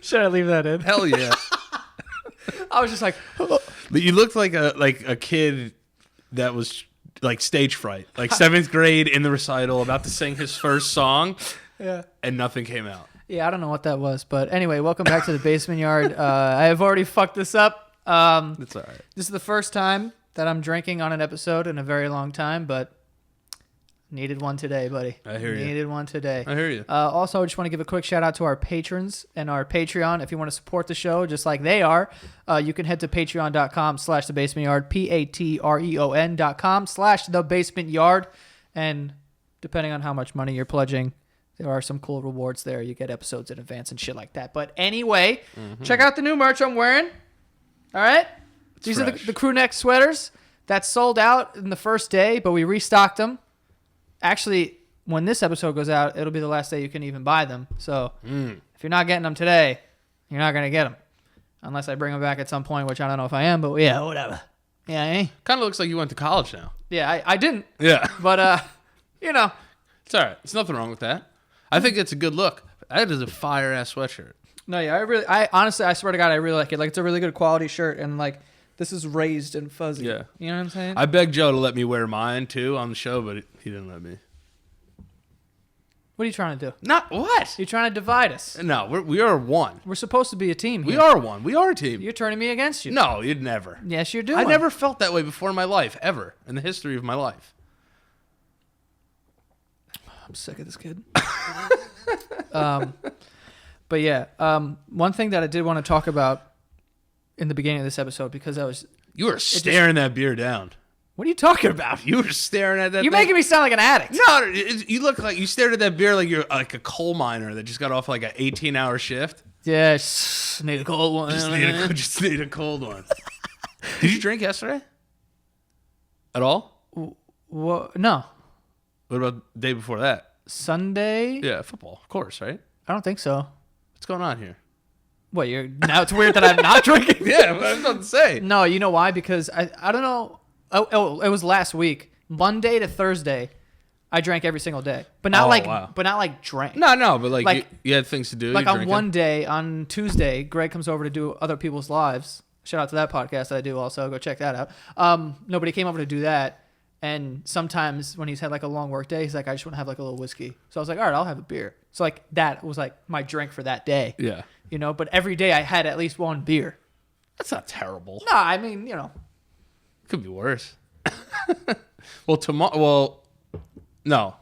Should I leave that in? Hell yeah. I was just like, But you looked like a kid that was like stage fright, like 7th grade in the recital, about to sing his first song, yeah. and nothing came out. Yeah, I don't know what that was. But anyway, welcome back to the Basement Yard. I have already fucked this up. It's all right. This is the first time that I'm drinking on an episode in a very long time, but needed one today, buddy. I hear you. Needed one today. I hear you. Also, I just want to give a quick shout out to our patrons and our Patreon. If you want to support the show just like they are, you can head to patreon.com/thebasementyard, patreon.com/thebasementyard. And depending on how much money you're pledging, there are some cool rewards there. You get episodes in advance and shit like that. But anyway, check out the new merch I'm wearing. All right? These are the crew neck sweaters that sold out in the first day, but we restocked them. Actually, when this episode goes out, it'll be the last day you can even buy them. So if you're not getting them today, you're not going to get them. Unless I bring them back at some point, which I don't know if I am, but yeah, whatever. Yeah, eh? Kind of looks like you went to college now. Yeah, I didn't. Yeah. But, you know. It's all right. There's nothing wrong with that. I think it's a good look. That is a fire-ass sweatshirt. No, yeah, I honestly, I swear to God, I really like it. Like, it's a really good quality shirt, and, like, this is raised and fuzzy. Yeah. You know what I'm saying? I begged Joe to let me wear mine, too, on the show, but he didn't let me. What are you trying to do? Not what? You're trying to divide us. No, we are one. We're supposed to be a team here. We are one. We are a team. You're turning me against you. No, you'd never. Yes, you're doing. I never felt that way before in my life, ever, in the history of my life. I'm sick of this kid. But yeah, one thing that I did want to talk about in the beginning of this episode, because I was... You were staring that beer down. What are you talking about? You were staring at that You're thing. making me sound like an addict. No, you look like... You stared at that beer like you're like a coal miner that just got off like an 18-hour shift. Yes, need a cold one. Just need a cold one. Did you drink yesterday? At all? No. What about the day before that? Sunday? Yeah, football. Of course, right? I don't think so. What's going on here? What, now it's weird that I'm not drinking? Yeah, but I was about to say. No, you know why? Because I don't know. Oh, it was last week. Monday to Thursday, I drank every single day. But not like drank. No, but like you had things to do. Like on one day, on Tuesday, Greg comes over to do Other People's Lives. Shout out to that podcast I do also. Go check that out. Nobody came over to do that. And sometimes when he's had like a long work day, he's like, I just want to have like a little whiskey. So I was like, all right, I'll have a beer. So like that was like my drink for that day. Yeah. You know, but every day I had at least one beer. That's not terrible. No, I mean, you know. Could be worse. Well, no.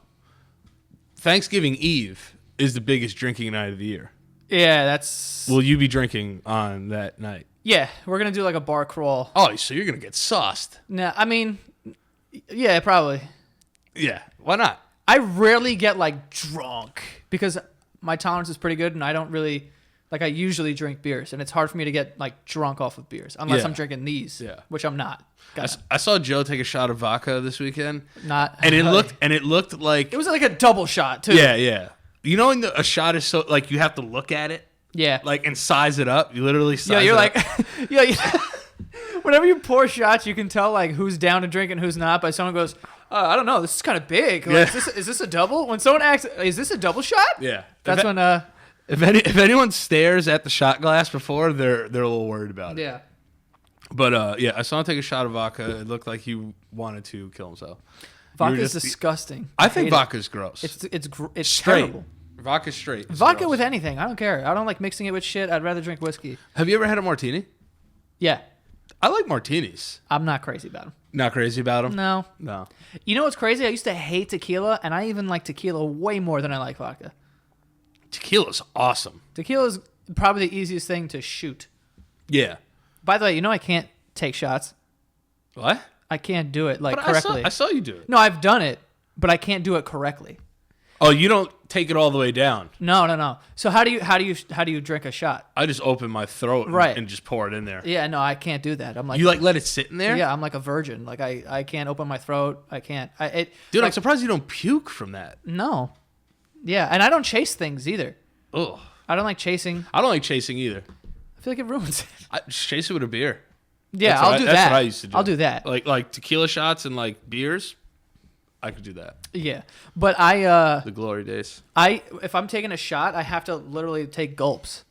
Thanksgiving Eve is the biggest drinking night of the year. Yeah, that's... Will you be drinking on that night? Yeah, we're going to do like a bar crawl. Oh, so you're going to get sauced. No, I mean, yeah, probably. Yeah, why not? I rarely get like drunk because my tolerance is pretty good and I don't really... Like, I usually drink beers, and it's hard for me to get, like, drunk off of beers, unless I'm drinking these, which I'm not. I saw Joe take a shot of vodka this weekend. And it looked like... It was like a double shot, too. Yeah. You know when a shot is so... Like, you have to look at it? Yeah. Like, and size it up? You literally size it up. Yeah, you're like... Whenever you pour shots, you can tell, like, who's down to drink and who's not, but someone goes, I don't know, this is kind of big. Like, is this a double? When someone asks, is this a double shot? Yeah. That's when... If anyone stares at the shot glass before, they're a little worried about it. Yeah. But I saw him take a shot of vodka. It looked like he wanted to kill himself. Vodka's disgusting. I think vodka's gross. It's straight. terrible. Vodka's straight. Vodka gross. with anything. I don't care. I don't like mixing it with shit. I'd rather drink whiskey. Have you ever had a martini? Yeah. I like martinis. I'm not crazy about them. Not crazy about them? No. You know what's crazy? I used to hate tequila, and I even like tequila way more than I like vodka. Tequila's awesome. Tequila is probably the easiest thing to shoot. Yeah. By the way, you know I can't take shots. What? I can't do it correctly. I saw you do it. No, I've done it, but I can't do it correctly. Oh, you don't take it all the way down. No. So how do you drink a shot? I just open my throat and just pour it in there. Yeah, no, I can't do that. I'm like, you like let it sit in there? Yeah, I'm like a virgin. Like I can't open my throat. I can't. Dude, like, I'm surprised you don't puke from that. No. Yeah, and I don't chase things either. Ugh. I don't like chasing. I don't like chasing either. I feel like it ruins it. I just chase it with a beer. Yeah, I'll do that. That's what I used to do. I'll do that. Like tequila shots and like beers, I could do that. Yeah, but the glory days. If I'm taking a shot, I have to literally take gulps.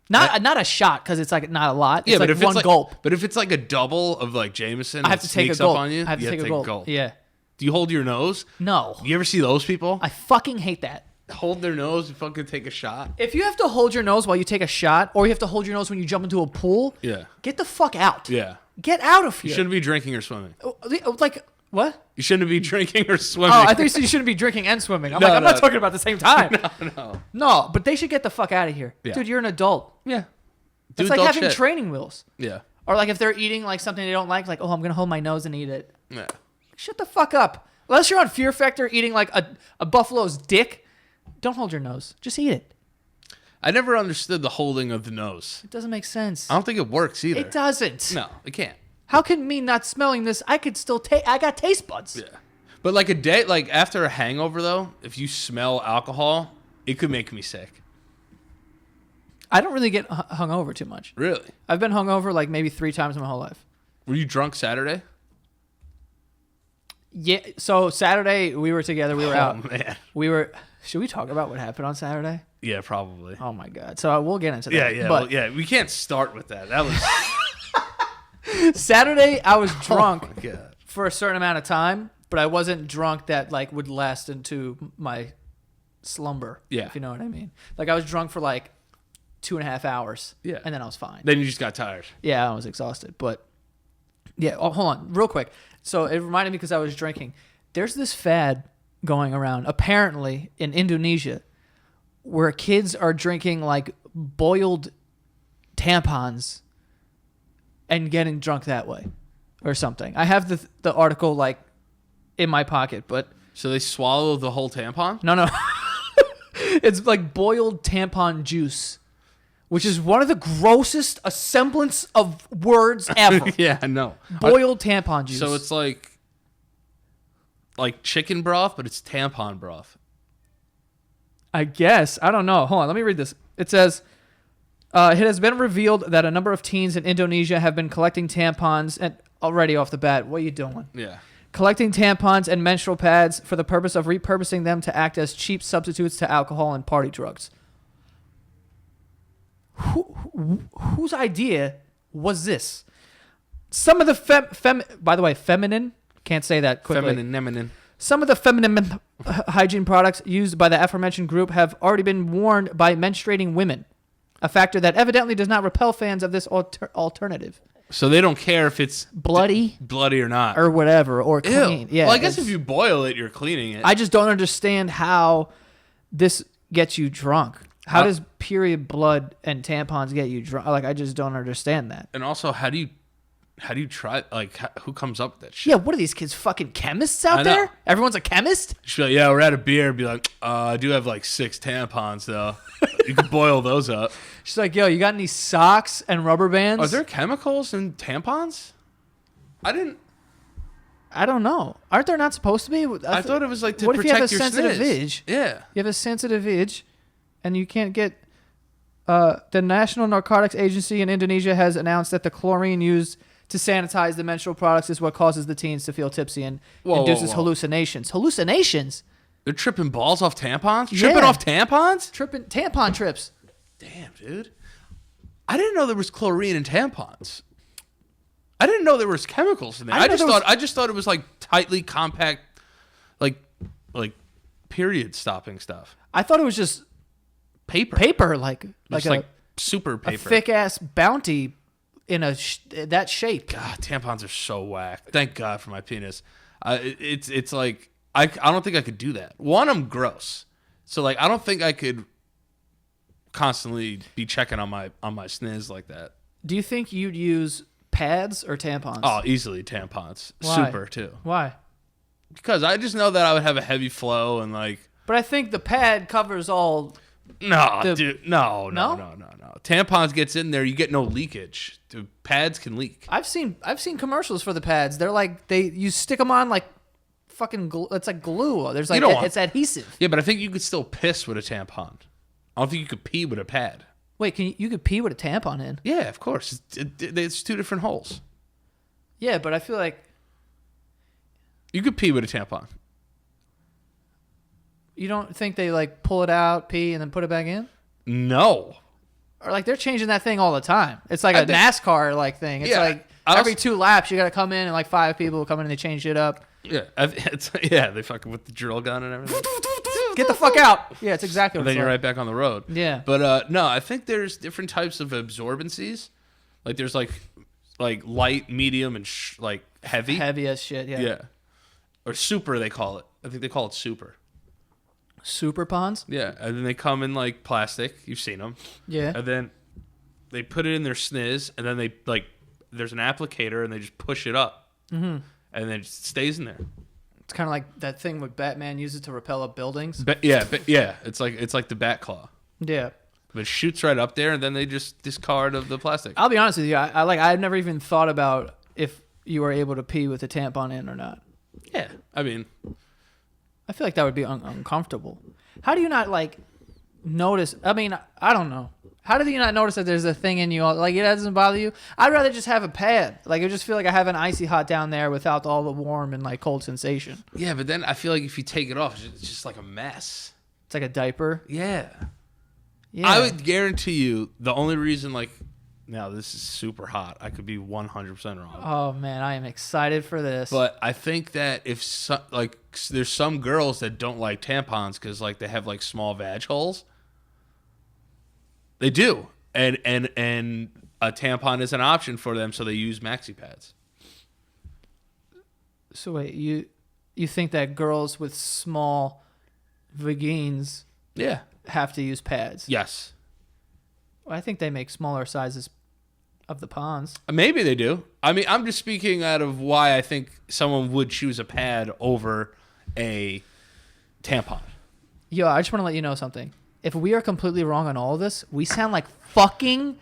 Not a shot because it's like not a lot. It's Yeah, like but if one it's like, gulp. But if it's like a double of like Jameson, I have to take a sneaks gulp. up on you. I have to take a gulp. Yeah. Do you hold your nose? No. You ever see those people? I fucking hate that. Hold their nose and fucking take a shot. If you have to hold your nose while you take a shot, or you have to hold your nose when you jump into a pool, get the fuck out. Yeah. Get out of here. You shouldn't be drinking or swimming. Like, what? You shouldn't be drinking or swimming. Oh, I think you said you shouldn't be drinking and swimming. I'm not talking about the same time. No, but they should get the fuck out of here. Yeah. Dude, you're an adult. Yeah. It's like having training wheels. Yeah. Or like if they're eating like something they don't like, oh, I'm going to hold my nose and eat it. Yeah. Shut the fuck up. Unless you're on Fear Factor eating like a buffalo's dick, don't hold your nose. Just eat it. I never understood the holding of the nose. It doesn't make sense. I don't think it works either. It doesn't. No, it can't. How can me not smelling this? I could still I got taste buds. Yeah. But like a day, like after a hangover though, if you smell alcohol, it could make me sick. I don't really get hungover too much. Really? I've been hungover like maybe 3 times in my whole life. Were you drunk Saturday? Yeah. So Saturday we were together. We were out. Oh man. Should we talk about what happened on Saturday? Yeah, probably. Oh my god. So we'll get into that. Yeah. But we can't start with that. That was Saturday. I was drunk Oh for a certain amount of time, but I wasn't drunk that like would last into my slumber. Yeah. If you know what I mean. Like I was drunk for like 2.5 hours. Yeah. And then I was fine. Then you just got tired. Yeah, I was exhausted. But yeah, hold on, real quick. So it reminded me because I was drinking. There's this fad going around, apparently in Indonesia, where kids are drinking like boiled tampons and getting drunk that way, or something. I have the article like in my pocket, but so they swallow the whole tampon? No, it's like boiled tampon juice. Which is one of the grossest semblance of words ever. Yeah, I know. Boiled tampon juice. So it's like chicken broth, but it's tampon broth. I guess. I don't know. Hold on. Let me read this. It says, it has been revealed that a number of teens in Indonesia have been collecting tampons. And already off the bat, what are you doing? Yeah. Collecting tampons and menstrual pads for the purpose of repurposing them to act as cheap substitutes to alcohol and party drugs. Whose idea was this? Some of the by the way, feminine, can't say that quickly. Feminine. Some of the feminine hygiene products used by the aforementioned group have already been worn by menstruating women, a factor that evidently does not repel fans of this alternative. So they don't care if it's bloody or not. Or whatever, or clean. Ew. Yeah, well, I guess if you boil it, you're cleaning it. I just don't understand how this gets you drunk. How does period blood and tampons get you drunk? Like, I just don't understand that. And also, how do you try? Like, who comes up with that shit? Yeah, what are these kids, fucking chemists out there? Everyone's a chemist? You should be like, yeah, we're at a beer. Be like, I do have like 6 tampons though. You could boil those up. She's like, yo, you got any socks and rubber bands? Are there chemicals in tampons? I don't know. Aren't there not supposed to be? I thought it was like to what protect if you have a sensitive itch? Yeah. You have a sensitive itch, and you can't get. The National Narcotics Agency in Indonesia has announced that the chlorine used to sanitize the menstrual products is what causes the teens to feel tipsy and induces hallucinations. Hallucinations? They're tripping balls off tampons? Yeah. Tripping off tampons? Tripping tampon trips. Damn, dude. I didn't know there was chlorine in tampons. I didn't know there was chemicals in there. I just thought it was like tightly compact, like period stopping stuff. I thought it was just paper, like super paper, a thick ass Bounty in that shape. God, tampons are so whack. Thank God for my penis. It's like I don't think I could do that. One, I'm gross, so like I don't think I could constantly be checking on my sniz like that. Do you think you'd use pads or tampons? Oh, easily tampons. Why? Super too. Why? Because I just know that I would have a heavy flow and like. But I think the pad covers all. No, dude. No. Tampons gets in there, you get no leakage. The pads can leak. I've seen commercials for the pads. They're like you stick them on like fucking glue. It's like glue. There's like it's adhesive. Yeah, but I think you could still piss with a tampon. I don't think you could pee with a pad. Wait, you could pee with a tampon in? Yeah, of course. It's 2 different holes. Yeah, but I feel like you could pee with a tampon. You don't think they like pull it out, pee, and then put it back in? No. Or like they're changing that thing all the time. It's like a NASCAR like thing. It's like every 2 laps you got to come in and like 5 people come in and they change it up. Yeah, they fucking with the drill gun and everything. Get the fuck out. Yeah, it's exactly what and then you're right back on the road. Yeah. But no, I think there's different types of absorbencies. Like there's like light, medium, and like heavy. Heavy as shit, yeah. Yeah. Or super, they call it. I think they call it super. Super ponds? Yeah, and then they come in like plastic. You've seen them. Yeah. And then they put it in their sniz, and then they like there's an applicator, and they just push it up, and then it just stays in there. It's kind of like that thing what Batman uses to repel up buildings. Yeah. It's like the bat claw. Yeah. But it shoots right up there, and then they just discard of the plastic. I'll be honest with you. I've never even thought about if you were able to pee with a tampon in or not. Yeah, I mean, I feel like that would be uncomfortable. How do you not like notice? I mean, I don't know. How do you not notice that there's a thing in you? Like it doesn't bother you? I'd rather just have a pad. Like I just feel like I have an icy hot down there without all the warm and like cold sensation. Yeah, but then I feel like if you take it off, it's just like a mess. It's like a diaper. Yeah. Yeah. I would guarantee you the only reason like now this is super hot. I could be 100% wrong. Oh man, I am excited for this. But I think that if there's some girls that don't like tampons because like they have like small vag holes. They do, and a tampon is an option for them, so they use maxi pads. So wait, you think that girls with small vagines have to use pads? Yes. Well, I think they make smaller sizes of the ponds. Maybe they do. I mean, I'm just speaking out of why I think someone would choose a pad over a tampon. Yo, I just want to let you know something. If we are completely wrong on all of this, we sound like fucking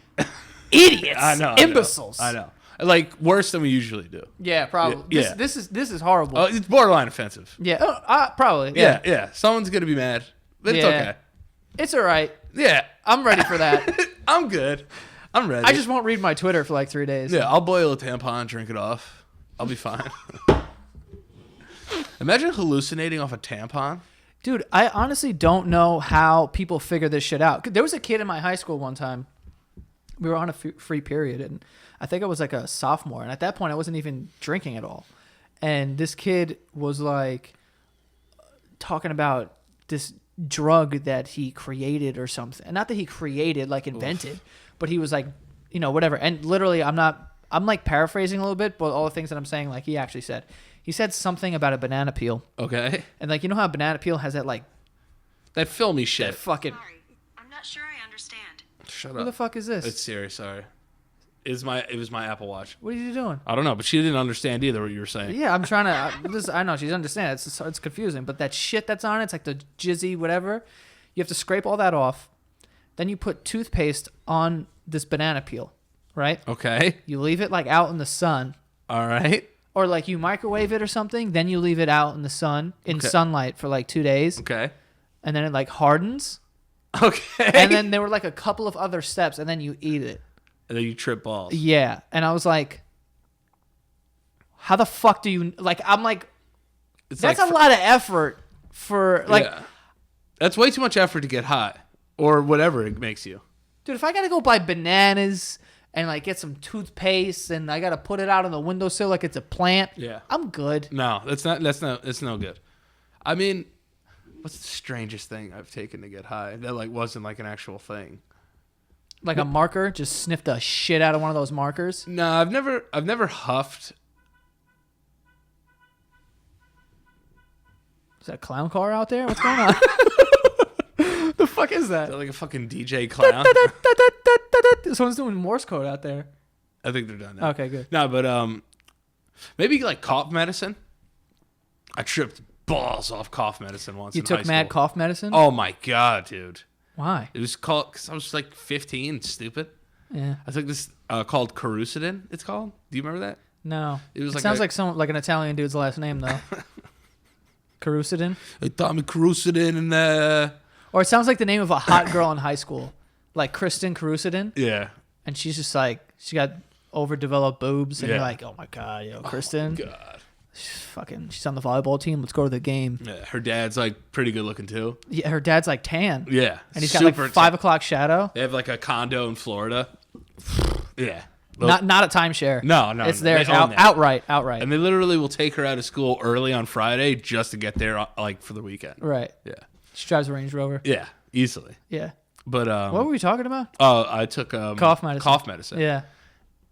idiots. I know. Imbeciles. I know. Like worse than we usually do. Yeah, probably. Yeah. This is horrible. It's borderline offensive. Yeah, probably. Yeah. Someone's gonna be mad, but it's okay. It's all right. Yeah, I'm ready for that. I'm good. I'm ready. I just won't read my Twitter for like 3 days. Yeah, I'll boil a tampon, drink it off. I'll be fine. Imagine hallucinating off a tampon. Dude, I honestly don't know how people figure this shit out. There was a kid in my high school one time. We were on a free period, and I think I was like a sophomore. And at that point, I wasn't even drinking at all. And this kid was like talking about this drug that he created or something. Not that he created, like invented, but he was like, you know, whatever. And literally, I'm like paraphrasing a little bit, but all the things that I'm saying, like he actually said. He said something about a banana peel. Okay. And like, you know how a banana peel has that like... that filmy shit. That fucking... Sorry, I'm not sure I understand. Shut up. Who the fuck is this? It's Siri, sorry. It was my Apple Watch. What are you doing? I don't know, but she didn't understand either what you were saying. Yeah, I'm trying to... I know, she's understanding. It's confusing. But that shit that's on it, it's like the jizzy whatever. You have to scrape all that off. Then you put toothpaste on this banana peel, right? Okay. You leave it like out in the sun. All right. Or like you microwave it or something. Then you leave it out in the sun, sunlight for like 2 days. Okay. And then it like hardens. Okay. And then there were like a couple of other steps, and then you eat it. And then you trip balls. Yeah. And I was like, how the fuck do you... Like, I'm like... It's that's like a lot of effort for... Like, yeah. That's way too much effort to get high. Or whatever it makes you. Dude, if I got to go buy bananas and like get some toothpaste and I got to put it out on the windowsill like it's a plant, I'm good. No, it's no good. I mean, what's the strangest thing I've taken to get high that like wasn't like an actual thing? Like a marker? Just sniff the shit out of one of those markers? No, I've never huffed. Is that a clown car out there? What's going on? The fuck is that? Is that like a fucking DJ clown? Someone's doing Morse code out there. I think they're done now. Okay, good. No, but maybe like cough medicine. I tripped balls off cough medicine once. You in high took mad school. cough medicine? Oh my god, dude! Why? It was called because I was like 15, stupid. Yeah. I took this called Carucidin. It's called. Do you remember that? No. It was like sounds like an Italian dude's last name though. Carucidin. They taught me Carucidin and Or it sounds like the name of a hot girl in high school, like Kristen Carucidin. Yeah. And she's just like, she got overdeveloped boobs, and Yeah. you're like, oh my god, yo, Kristen. Oh my god. She's on the volleyball team. Let's go to the game. Yeah, her dad's like pretty good looking too. Yeah, her dad's like tan. Yeah, And he's got like 5 o'clock shadow. They have like a condo in Florida. Yeah. Not a timeshare. No, It's theirs outright. And they literally will take her out of school early on Friday just to get there like for the weekend. Right. Yeah. She drives a Range Rover. Yeah, easily. Yeah. But what were we talking about? Oh, I took cough medicine. Cough medicine. Yeah.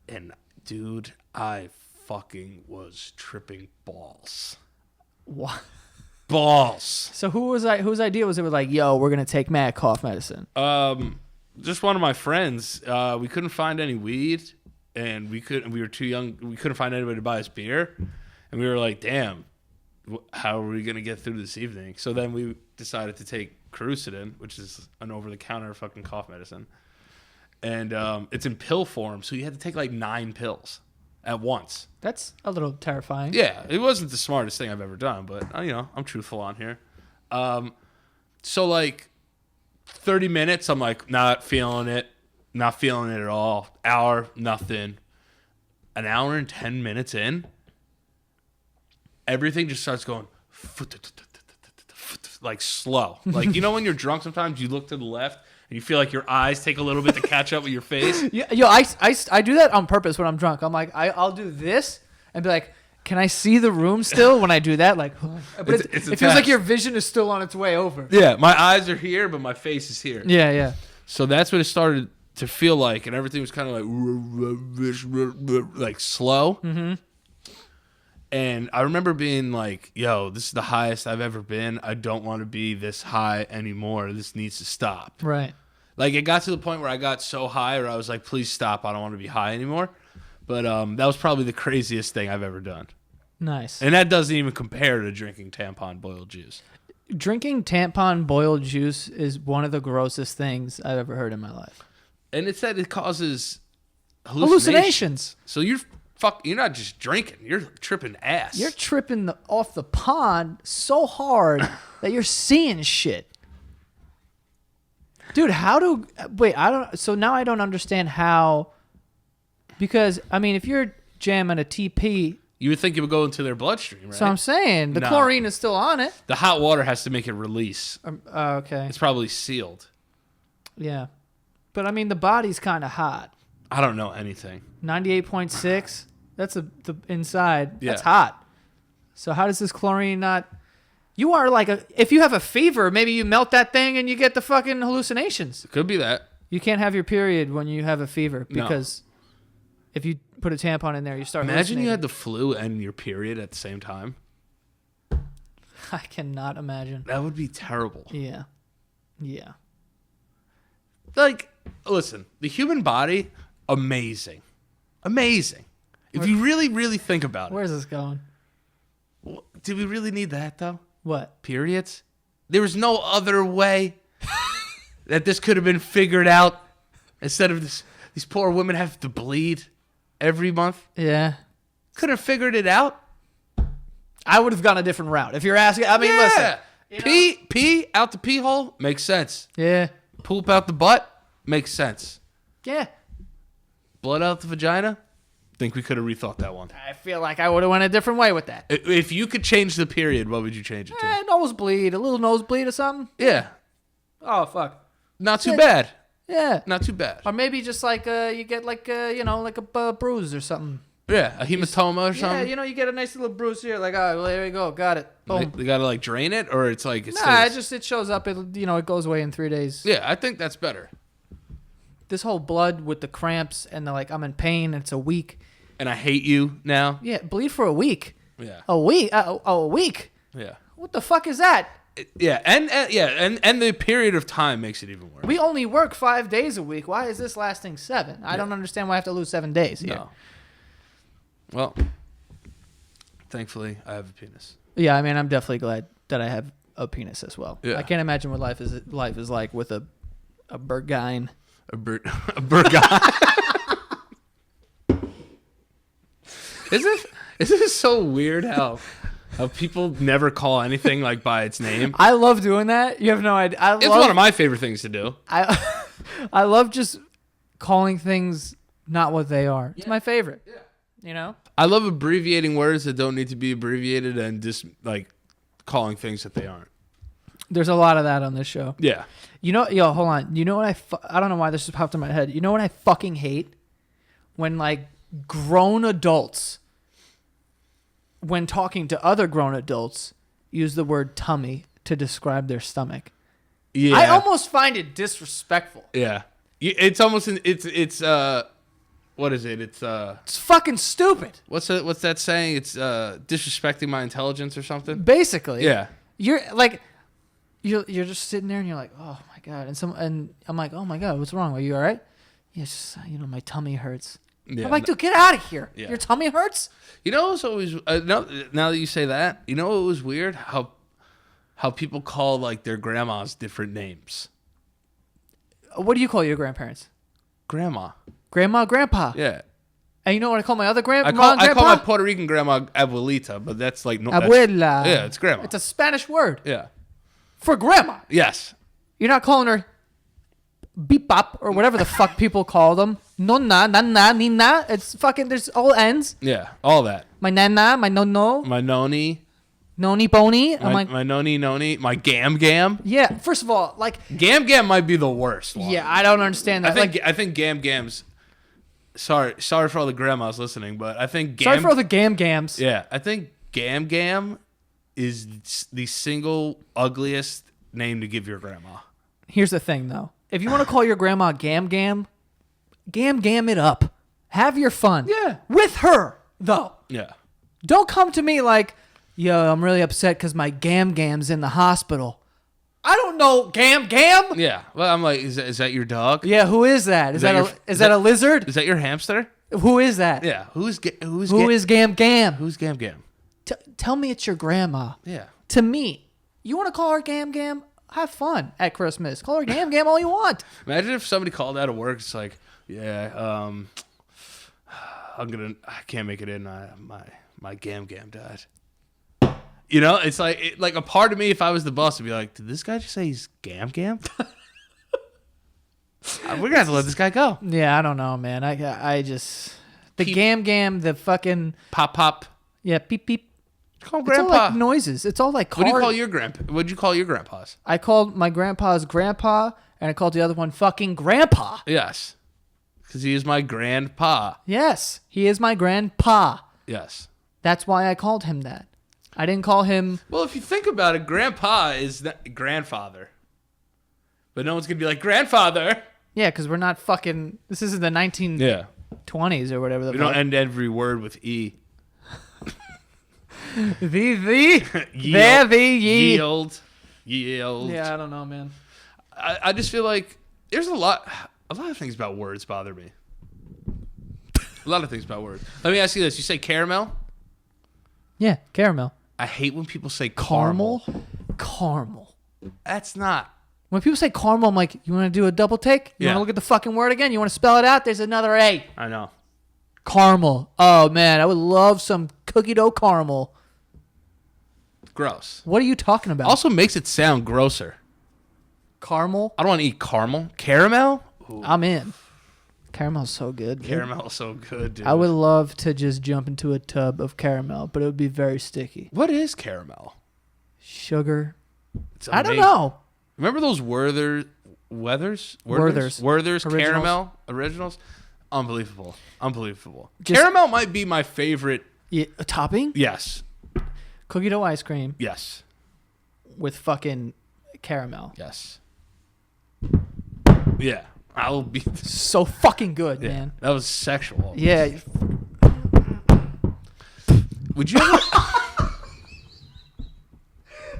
And dude, I fucking was tripping balls. What? Balls. So whose idea was it? Was like, yo, we're gonna take mad cough medicine. Just one of my friends. We couldn't find any weed, and we were too young. We couldn't find anybody to buy us beer, and we were like, damn, how are we gonna get through this evening? So then we decided to take Carucidin, which is an over-the-counter fucking cough medicine, and it's in pill form, so you had to take like 9 pills at once. That's a little terrifying. Yeah, it wasn't the smartest thing I've ever done, but I'm truthful on here. So like 30 minutes, I'm like not feeling it at all. Hour, nothing. An hour and 10 minutes in, everything just starts going like slow. Like, when you're drunk sometimes you look to the left and you feel like your eyes take a little bit to catch up with your face. Yeah, yo, I do that on purpose when I'm drunk. I'm like, I'll do this and be like, can I see the room still when I do that? Like, but it feels like your vision is still on its way over. Yeah, my eyes are here, but my face is here. Yeah, yeah. So that's what it started to feel like, and everything was kind of like slow. Mm-hmm. And I remember being like, yo, this is the highest I've ever been. I don't want to be this high anymore. This needs to stop. Right. Like, it got to the point where I got so high where I was like, please stop. I don't want to be high anymore. But that was probably the craziest thing I've ever done. Nice. And that doesn't even compare to drinking tampon boiled juice. Drinking tampon boiled juice is one of the grossest things I've ever heard in my life. And it said it causes hallucinations. So you're not just drinking, you're tripping ass. You're tripping off the pond so hard that you're seeing shit. Dude, so now I don't understand how, because, I mean, if you're jamming a TP. You would think it would go into their bloodstream, right? So I'm saying, the chlorine is still on it. The hot water has to make it release. Okay. It's probably sealed. Yeah. But, I mean, the body's kind of hot. I don't know anything. 98.6. That's the inside. Yeah. That's hot. So how does this chlorine not... You are like if you have a fever, maybe you melt that thing and you get the fucking hallucinations. It could be that. You can't have your period when you have a fever because if you put a tampon in there, you start Imagine you had the flu and your period at the same time. I cannot imagine. That would be terrible. Yeah. Yeah. Like, listen, the human body, amazing. Amazing. If you really, really think about it. Where's this going? Did we really need that, though? What? Periods? There was no other way that this could have been figured out instead of these poor women have to bleed every month. Yeah. Could have figured it out. I would have gone a different route. If you're asking, I mean, listen. Pee out the pee hole makes sense. Yeah. Poop out the butt makes sense. Yeah. Blood out the vagina? Think we could have rethought that one. I feel like I would have went a different way with that. If you could change the period, what would you change it to? Nosebleed. A little nosebleed or something. Yeah. Oh, fuck. Not too bad. Yeah. Not too bad. Or maybe just like you get like, like a bruise or something. Yeah, a hematoma or something. Yeah, you get a nice little bruise here. Like, oh, well, there we go. Got it. Boom. They got to like drain it, or it's like... it shows up. It goes away in 3 days. Yeah, I think that's better. This whole blood with the cramps and they're like, I'm in pain. It's a week. And I hate you now. Yeah, bleed for a week. Yeah. A week? A week? Yeah. What the fuck is that? And the period of time makes it even worse. We only work 5 days a week. Why is this lasting 7? I don't understand why I have to lose 7 days here. No. Well, thankfully, I have a penis. Yeah, I mean, I'm definitely glad that I have a penis as well. Yeah. I can't imagine what life is like with a Bergine. A Bergine. Isn't it so weird how people never call anything like by its name? I love doing that. You have no idea. It's one of my favorite things to do. I love just calling things not what they are. It's my favorite. You know? I love abbreviating words that don't need to be abbreviated and just like calling things that they aren't. There's a lot of that on this show. Yeah. You know, yo, hold on. You know what I don't know why this just popped in my head. You know what I fucking hate? When like grown adults, when talking to other grown adults, use the word tummy to describe their stomach. Yeah. I almost find it disrespectful. Yeah. It's almost it's what is it? It's fucking stupid. What's that saying? It's disrespecting my intelligence or something. Basically. Yeah. You're like you're just sitting there and you're like, "Oh my god." And I'm like, "Oh my god, what's wrong? Are you all right?" Yeah, it's just, my tummy hurts. Yeah. I'm like, "Dude, get out of here. Yeah. Your tummy hurts?" You know, it's always now that you say that, you know what was weird? How people call like their grandmas different names. What do you call your grandparents? Grandma. Grandma, grandpa. Yeah. And you know what I call my other grandma? I call my Puerto Rican grandma abuelita, but that's like Abuela. Yeah, it's grandma. It's a Spanish word Yeah. for grandma. Yes. You're not calling her beep bop or whatever the fuck people call them. Nonna, nana, nina. It's fucking, there's all ends. Yeah. All that. My nana, my no, My noni. noni boni. I'm My, like, my noni. My gam. yeah, first of all, like, Gam might be the worst one. yeah, I don't understand that. I think gams. Sorry for all the grandmas listening, but I think Sorry for all the gams. Yeah, I think gam is the single ugliest name to give your grandma. Here's the thing, though. If you want to call your grandma gam it up. Have your fun. Yeah. With her, though. Yeah. Don't come to me like, yo, I'm really upset because my gam's in the hospital. I don't know gam. Yeah. Well, I'm like, is that your dog? Yeah, who is that? Is that a lizard? Is that your hamster? Who is that? Yeah. Who is gam? Who's gam? Who's gam? Tell me it's your grandma. Yeah. To me, you want to call her gam? Have fun at Christmas. Call her gam all you want. Imagine if somebody called out of work. It's like, yeah, I can't make it in. My gam died. You know, it's like a part of me, if I was the boss, would be like, did this guy just say he's gam? We're gonna have to let this guy go. Yeah, I don't know, man. I just the gam, the fucking Pop. yeah, peep peep. Call It's grandpa. all like noises. It's all like cars. What do you call your grandpa? What'd you call your grandpas? I called my grandpa's grandpa, and I called the other one fucking grandpa. Yes, because he is my grandpa. Yes, he is my grandpa. Yes. That's why I called him that. I didn't call him. Well, if you think about it, grandpa is grandfather, but no one's gonna be like grandfather. Yeah, because we're not fucking. This isn't the 1920s or whatever. We don't end every word with e. the Yield. Yeah, I don't know, man. I just feel like there's a lot of things about words bother me. A lot of things about words. Let me ask you this: you say caramel? Yeah, caramel. I hate when people say Caramel. That's not. When people say caramel, I'm like, you want to do a double take? You Yeah. want to look at the fucking word again? You want to spell it out? There's another A. I know. Caramel. Oh, man. I would love some cookie dough caramel. Gross. What are you talking about? Also makes it sound grosser. Caramel? I don't want to eat caramel. Caramel? Ooh. I'm in. Caramel's so good. Dude. Caramel is so good, dude. I would love to just jump into a tub of caramel, but it would be very sticky. What is caramel? Sugar. It's I don't amazing. know. Remember those Werther's Originals. caramel originals? Unbelievable. Just- Caramel might be my favorite. Yeah, a topping? Yes. Cookie dough ice cream Yes. with fucking caramel. Yes. Yeah. I'll be. So fucking good, Yeah. man. That was sexual. Yeah. Would you ever?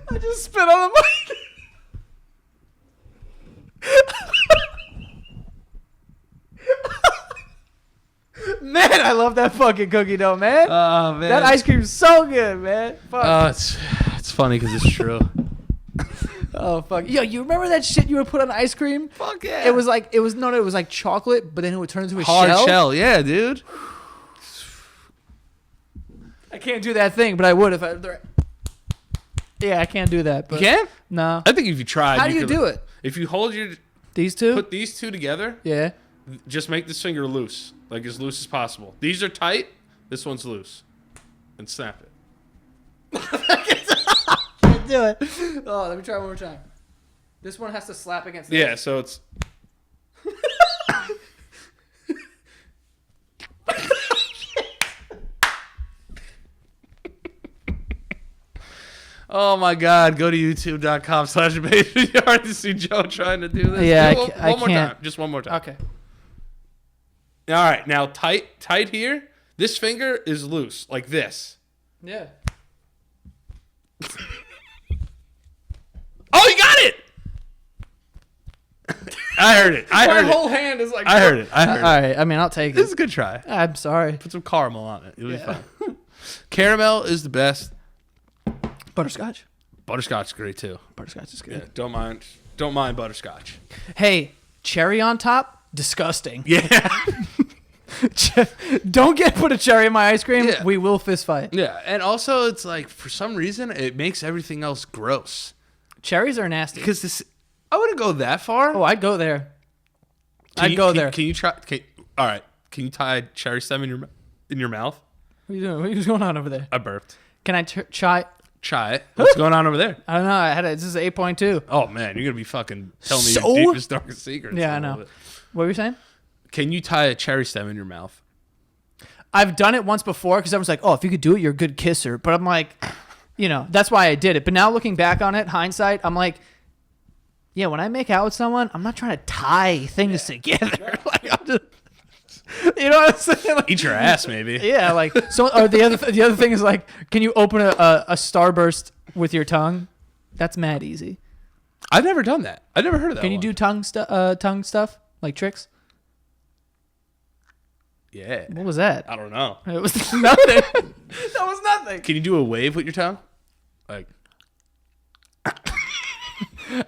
I just spit on the mic. Man, I love that fucking cookie dough, man. Oh man. That ice cream's so good, man. Fuck. It's funny because it's true. Oh fuck. Yo, you remember that shit you would put on ice cream? Fuck yeah. It was like chocolate, but then it would turn into a hard shell. shell. Yeah, dude. I can't do that thing, but I would if I. Yeah, I can't do that. But You can? No. I think if you tried. How do you could- do it? If you hold your, These two? put these two together, Yeah. just make this finger loose, like as loose as possible. These are tight. This one's loose. And snap it. Can't do it. Oh, let me try one more time. This one has to slap against this. Yeah, so it's... Oh my God! Go to youtube.com/AbreviatingYard to see Joe trying to do this. Yeah, one I more can't. time. Just one more time. Okay. All right, now tight here. This finger is loose, like this. Yeah. Oh, you got it! I heard it. My whole hand is like. I heard it. All right. I mean, I'll take This is it. a good try. I'm sorry. Put some caramel on it. It'll be Yeah. fun. Caramel is the best. Butterscotch. Butterscotch is great too. Butterscotch is good. Yeah, don't mind butterscotch. Hey, cherry on top? Disgusting. Yeah. Don't put a cherry in my ice cream. Yeah. We will fist fight. Yeah, and also it's like for some reason it makes everything else gross. Cherries are nasty. Because this, I wouldn't go that far. Oh, I'd go there. Can I'd you- go can- there. Can you try? All right. Can you tie cherry stem in your mouth? What are you doing? What's going on over there? I burped. Can I try? Try it. What's going on over there? I don't know. This is 8.2. Oh man, you're gonna be fucking telling me So? your deepest, darkest secrets. Yeah, I a little know. bit. What were you saying? Can you tie a cherry stem in your mouth? I've done it once before because I was like, oh, if you could do it, you're a good kisser. But I'm like, that's why I did it. But now looking back on it, hindsight, I'm like, yeah, when I make out with someone, I'm not trying to tie things together. Like, I'm just, you know what I'm saying? Like, Eat your ass, maybe. yeah, like so. Or the other thing is like, can you open a Starburst with your tongue? That's mad easy. I've never done that. I've never heard of that. Can you do tongue stuff like tricks? Yeah. What was that? I don't know. It was nothing. That was nothing. Can you do a wave with your tongue? Like.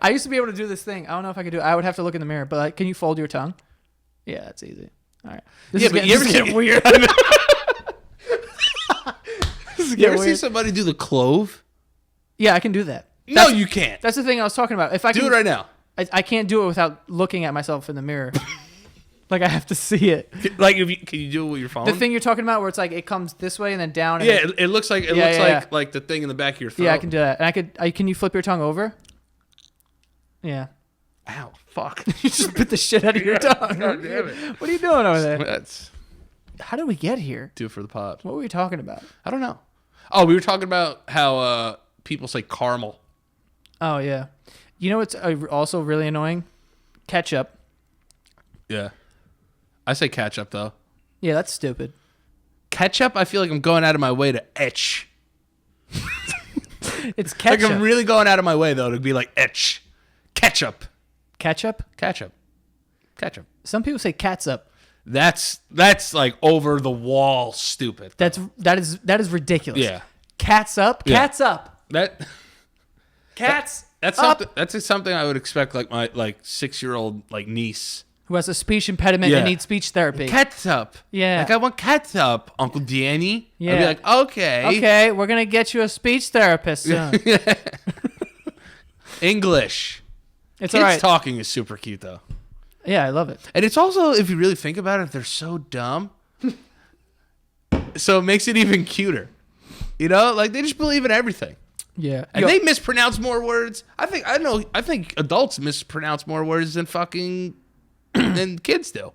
I used to be able to do this thing. I don't know if I could do it. I would have to look in the mirror. But like, can you fold your tongue? Yeah, that's easy. All right. This Yeah, is but getting, you this ever is getting see- weird. This is You getting ever see weird. somebody do the clove? Yeah, I can do that. No, you can't. That's the thing I was talking about. If I Do can, it right now. I can't do it without looking at myself in the mirror. Like I have to see it. Like, can you do it with your phone? The thing you're talking about, where it's like it comes this way and then down. And Yeah, then, it looks like Yeah. like the thing in the back of your throat. yeah, I can do that. And can you flip your tongue over? Yeah. Ow, fuck. You just bit the shit out of your tongue. God damn it. What are you doing over there? That's How did we get here? do it for the pod. What were we talking about? I don't know. Oh, we were talking about how people say caramel. Oh yeah. You know what's also really annoying? Ketchup. Yeah. I say ketchup though. Yeah, that's stupid. Ketchup, I feel like I'm going out of my way to etch. It's Like ketchup. I'm really going out of my way though to be like etch. Ketchup. Ketchup? Ketchup. Ketchup. Some people say catsup. That's like over the wall stupid. That is ridiculous. Yeah. Cats up? Yeah. Cats up. That Cats that's up. something that's something I would expect like my 6-year-old niece. Who has a speech impediment Yeah. and needs speech therapy. Ketchup. Yeah. Like I want ketchup, Uncle Danny. I'd Yeah. be like, okay. Okay, we're going to get you a speech therapist soon. English. It's Kids all right. talking is super cute though. Yeah, I love it. And it's also, if you really think about it, they're so dumb. So it makes it even cuter. You know, like they just believe in everything. Yeah. And they mispronounce more words. I think adults mispronounce more words than fucking than kids do.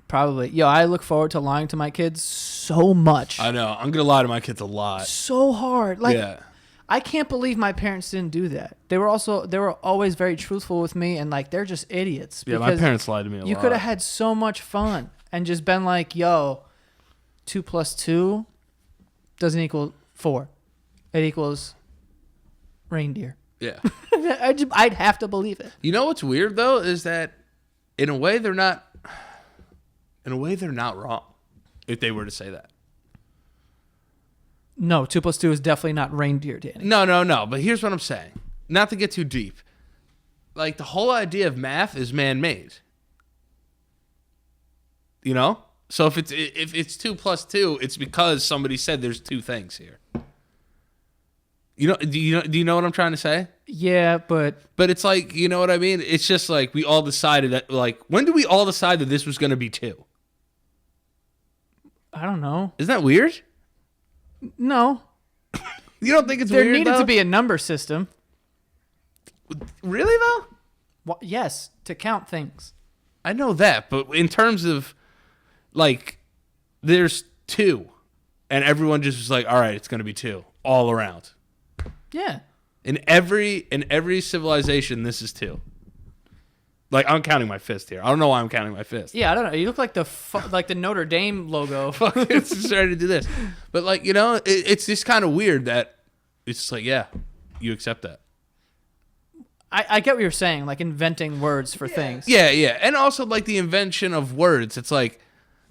Probably. Yo, I look forward to lying to my kids so much. I know. I'm gonna lie to my kids a lot. So hard. Like Yeah. I can't believe my parents didn't do that. They were always very truthful with me, and like they're just idiots. Yeah, my because parents lied to me a lot. You could have had so much fun and just been like, "Yo, 2 + 2 doesn't equal 4. It equals reindeer." Yeah. I'd have to believe it. You know what's weird though is that in a way they're not wrong if they were to say that. No, 2 + 2 is definitely not reindeer, Danny. No. But here's what I'm saying. Not to get too deep. Like the whole idea of math is man-made. You know? So if it's 2 + 2, it's because somebody said there's two things here. You know? Do you know what I'm trying to say? Yeah, but But it's like, you know what I mean? It's just like we all decided that. Like, when did we all decide that this was going to be 2? I don't know. Isn't that weird? No. You don't think it's There weird, needed though? to be a number system. Really, though? Well, yes, to count things. I know that, but in terms of, like, there's 2, and everyone just was like, all right, it's going to be 2 all around. Yeah. In every civilization, this is 2. Like, I'm counting my fist here. I don't know why I'm counting my fist. Yeah, I don't know. You look like the Notre Dame logo. It's just starting to do this. But, like, you know, it's just kind of weird that it's just like, yeah, you accept that. I get what you're saying, like inventing words for things. Yeah, yeah. And also, like, the invention of words. It's like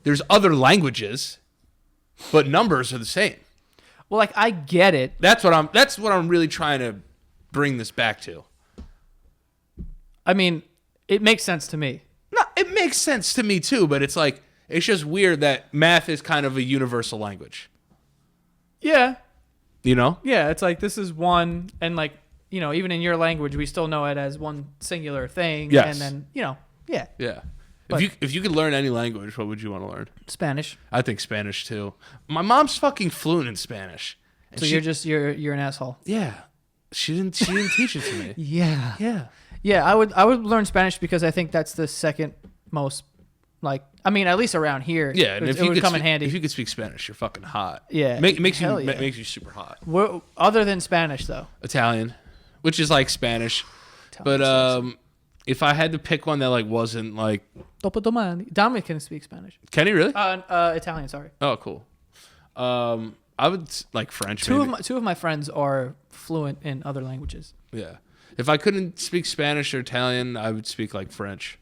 there's other languages, but numbers are the same. Well, like, I get it. That's what I'm really trying to bring this back to. I mean, it makes sense to me. No, it makes sense to me too, but it's like it's just weird that math is kind of a universal language. Yeah. You know? Yeah, it's like this is one, and like, you know, even in your language, we still know it as one singular thing. Yes. And then, you know, yeah. Yeah. But- If you could learn any language, what would you want to learn? Spanish. I think Spanish too. My mom's fucking fluent in Spanish. And So you're an asshole. Yeah. She didn't teach it to me. Yeah. Yeah. Yeah, I would learn Spanish because I think that's the second most, like, I mean, at least around here. Yeah, and it would come in handy. If you could speak Spanish, you're fucking hot. Yeah. Makes Hell yeah. you super hot. Other than Spanish, though. Italian, which is like Spanish. Italian But if I had to pick one that like wasn't like Dopo domani. Dominic can speak Spanish. Can he really? Italian, sorry. Oh, cool. I would like French. Two maybe. of my friends are fluent in other languages. Yeah. If I couldn't speak Spanish or Italian, I would speak like French.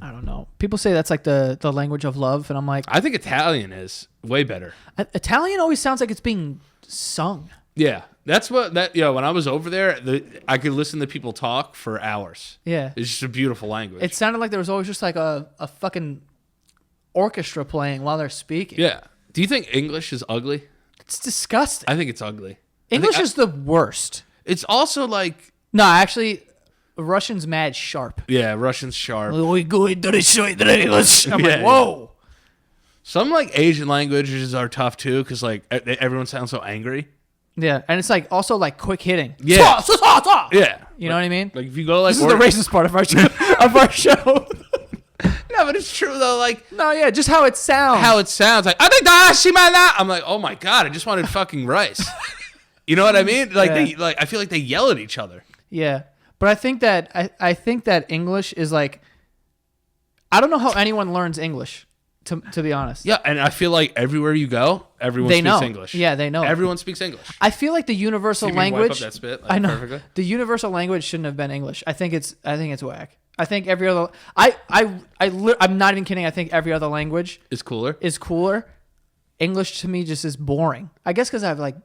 I don't know. People say that's like the language of love, and I'm like, I think Italian is way better. Italian always sounds like it's being sung. Yeah, that's what when I was over there, I could listen to people talk for hours. Yeah. It's just a beautiful language. It sounded like there was always just like a fucking orchestra playing while they're speaking. Yeah. Do you think English is ugly? It's disgusting. I think it's ugly. English is the worst. It's also like No, actually, Russian's mad sharp. yeah, Russian's sharp. I'm like, Yeah. whoa. Some like Asian languages are tough too because like everyone sounds so angry. Yeah, and it's like also like quick hitting. Yeah. Yeah. You know what I mean? Like if you go like This is the racist part of our show. No, but it's true though. Like No, yeah, just how it sounds. how it sounds. Like I think that I'm like, oh my god, I just wanted fucking rice. You know what I mean? Like Yeah. I feel like they yell at each other. Yeah, but I think that English is like, I don't know how anyone learns English. To be honest. Yeah, and I feel like everywhere you go, everyone They speaks know. English. Yeah, they know. Everyone speaks English. I feel like the universal See if you can wipe language. up that spit, like, I know perfectly. the universal language shouldn't have been English. I think it's whack. I think every other. I'm not even kidding. I think every other language It's cooler. is cooler. English to me just is boring. I guess because I've like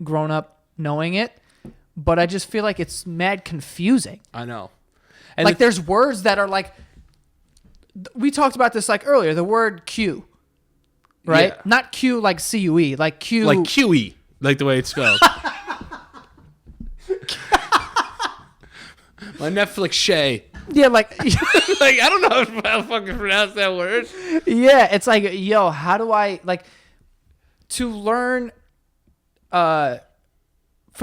grown up knowing it, but I just feel like it's mad confusing. I know. And Like there's words that are like. We talked about this like earlier. The word Q. Right? Yeah. Not Q like CUE, like Q. like QE, like the way it's spelled. My Netflix Shay. Yeah, like Like I don't know how to fucking pronounce that word. yeah, it's like, yo, how do I like to learn for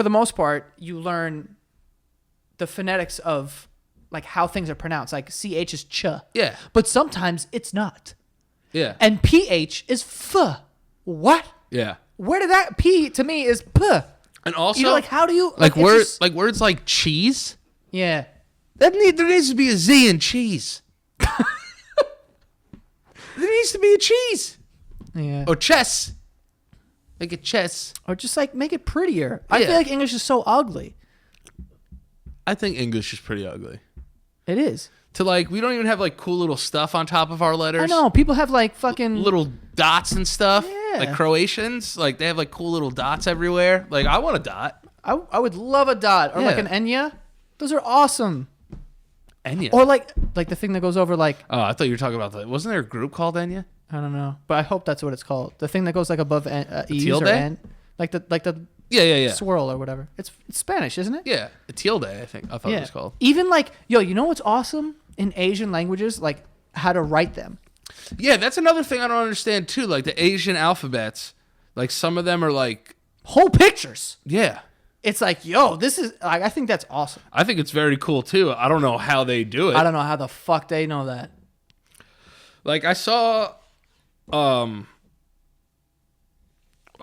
the most part, you learn the phonetics of like how things are pronounced. Like CH is ch. Yeah. But sometimes it's not. Yeah. And PH is f. What? Yeah. Where did that P to me is p? And also, You know, like how do you like it's words just- like words like cheese. yeah. There needs to be a Z in cheese. There needs to be a cheese Yeah. or chess. Like a chess. Or just like make it prettier. I Yeah. feel like English is so ugly. I think English is pretty ugly. It is. To like, we don't even have like cool little stuff on top of our letters. I know. People have like fucking Little dots and stuff. Yeah. Like Croatians, like they have like cool little dots everywhere. Like I want a dot. I would love a dot or like Yeah. an Enya. Those are awesome. Enya. Or like the thing that goes over like Oh, I thought you were talking about that. Wasn't there a group called Enya? I don't know, but I hope that's what it's called. The thing that goes like above E's tilde? or N, like the Yeah. swirl or whatever. It's Spanish, isn't it? Yeah, a tilde, I thought it was called. Even like yo, you know what's awesome in Asian languages? Like how to write them. Yeah, that's another thing I don't understand too. Like the Asian alphabets, like some of them are like Whole pictures. yeah. It's like, yo, this is like, I think that's awesome. I think it's very cool too. I don't know how they do it. I don't know how the fuck they know that. Like I saw,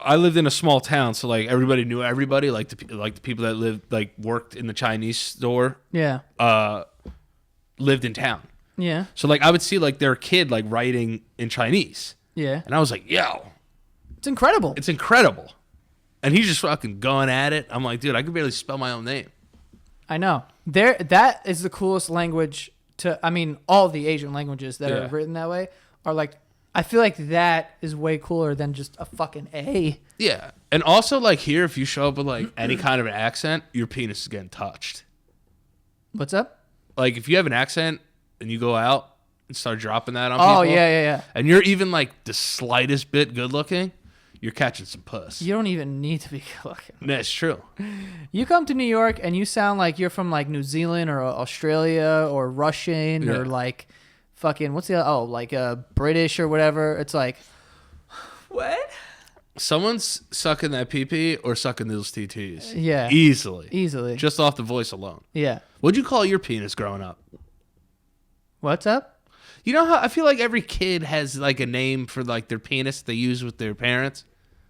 I lived in a small town, so like everybody knew everybody. Like the people that lived like worked in the Chinese store, Yeah. lived in town. Yeah. So like I would see like their kid like writing in Chinese, Yeah. and I was like, yo, It's incredible. it's incredible. And he's just fucking going at it. I'm like, dude, I can barely spell my own name. I know. That is the coolest language I mean, all the Asian languages that are written that way are like, I feel like that is way cooler than just a fucking A. Yeah. And also like here, if you show up with like any kind of an accent, your penis is getting touched. What's up? Like if you have an accent and you go out and start dropping that on people. Oh, yeah. And you're even like the slightest bit good looking, you're catching some puss. You don't even need to be good looking. That's true. You come to New York and you sound like you're from like New Zealand or Australia or Russian or like fucking, what's the other, like British or whatever. It's like, what? Someone's sucking that pee-pee or sucking those TTs. Yeah. Easily. Just off the voice alone. Yeah. What'd you call your penis growing up? What's up? You know how I feel like every kid has like a name for like their penis they use with their parents?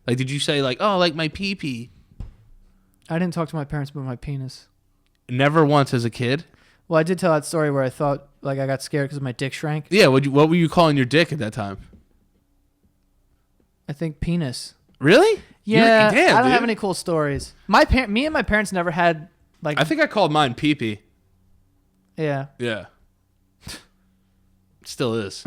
Like, did you say like, oh, like my pee-pee? I didn't talk to my parents about my penis. Never once as a kid? Well, I did tell that story where I thought like I got scared because my dick shrank. Yeah, what were you calling your dick at that time? I think penis. Really? Yeah, Damn, I don't dude. have any cool stories. Me and my parents never had like. I think I called mine pee-pee. Yeah. Yeah. Still is.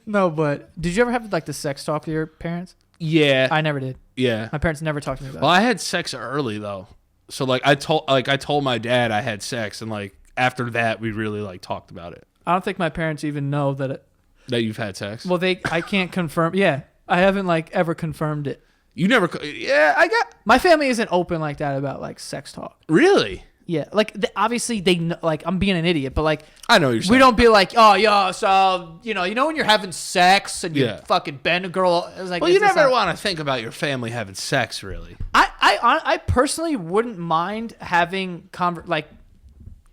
No, but did you ever have like the sex talk to your parents? Yeah. I never did. Yeah. My parents never talked to me about Well, it. I had sex early though. So like I told my dad I had sex, and like after that we really like talked about it. I don't think my parents even know that it. That you've had sex. Well, I can't confirm. Yeah, I haven't like ever confirmed it. You never. Yeah, I got. My family isn't open like that about like sex talk. Really? Yeah, like obviously they know, like I'm being an idiot, but like I know what you're saying. we don't be like, oh yeah, so you know when you're having sex and you fucking bend a girl. It's like, Well, you never want to think about your family having sex, really. I personally wouldn't mind having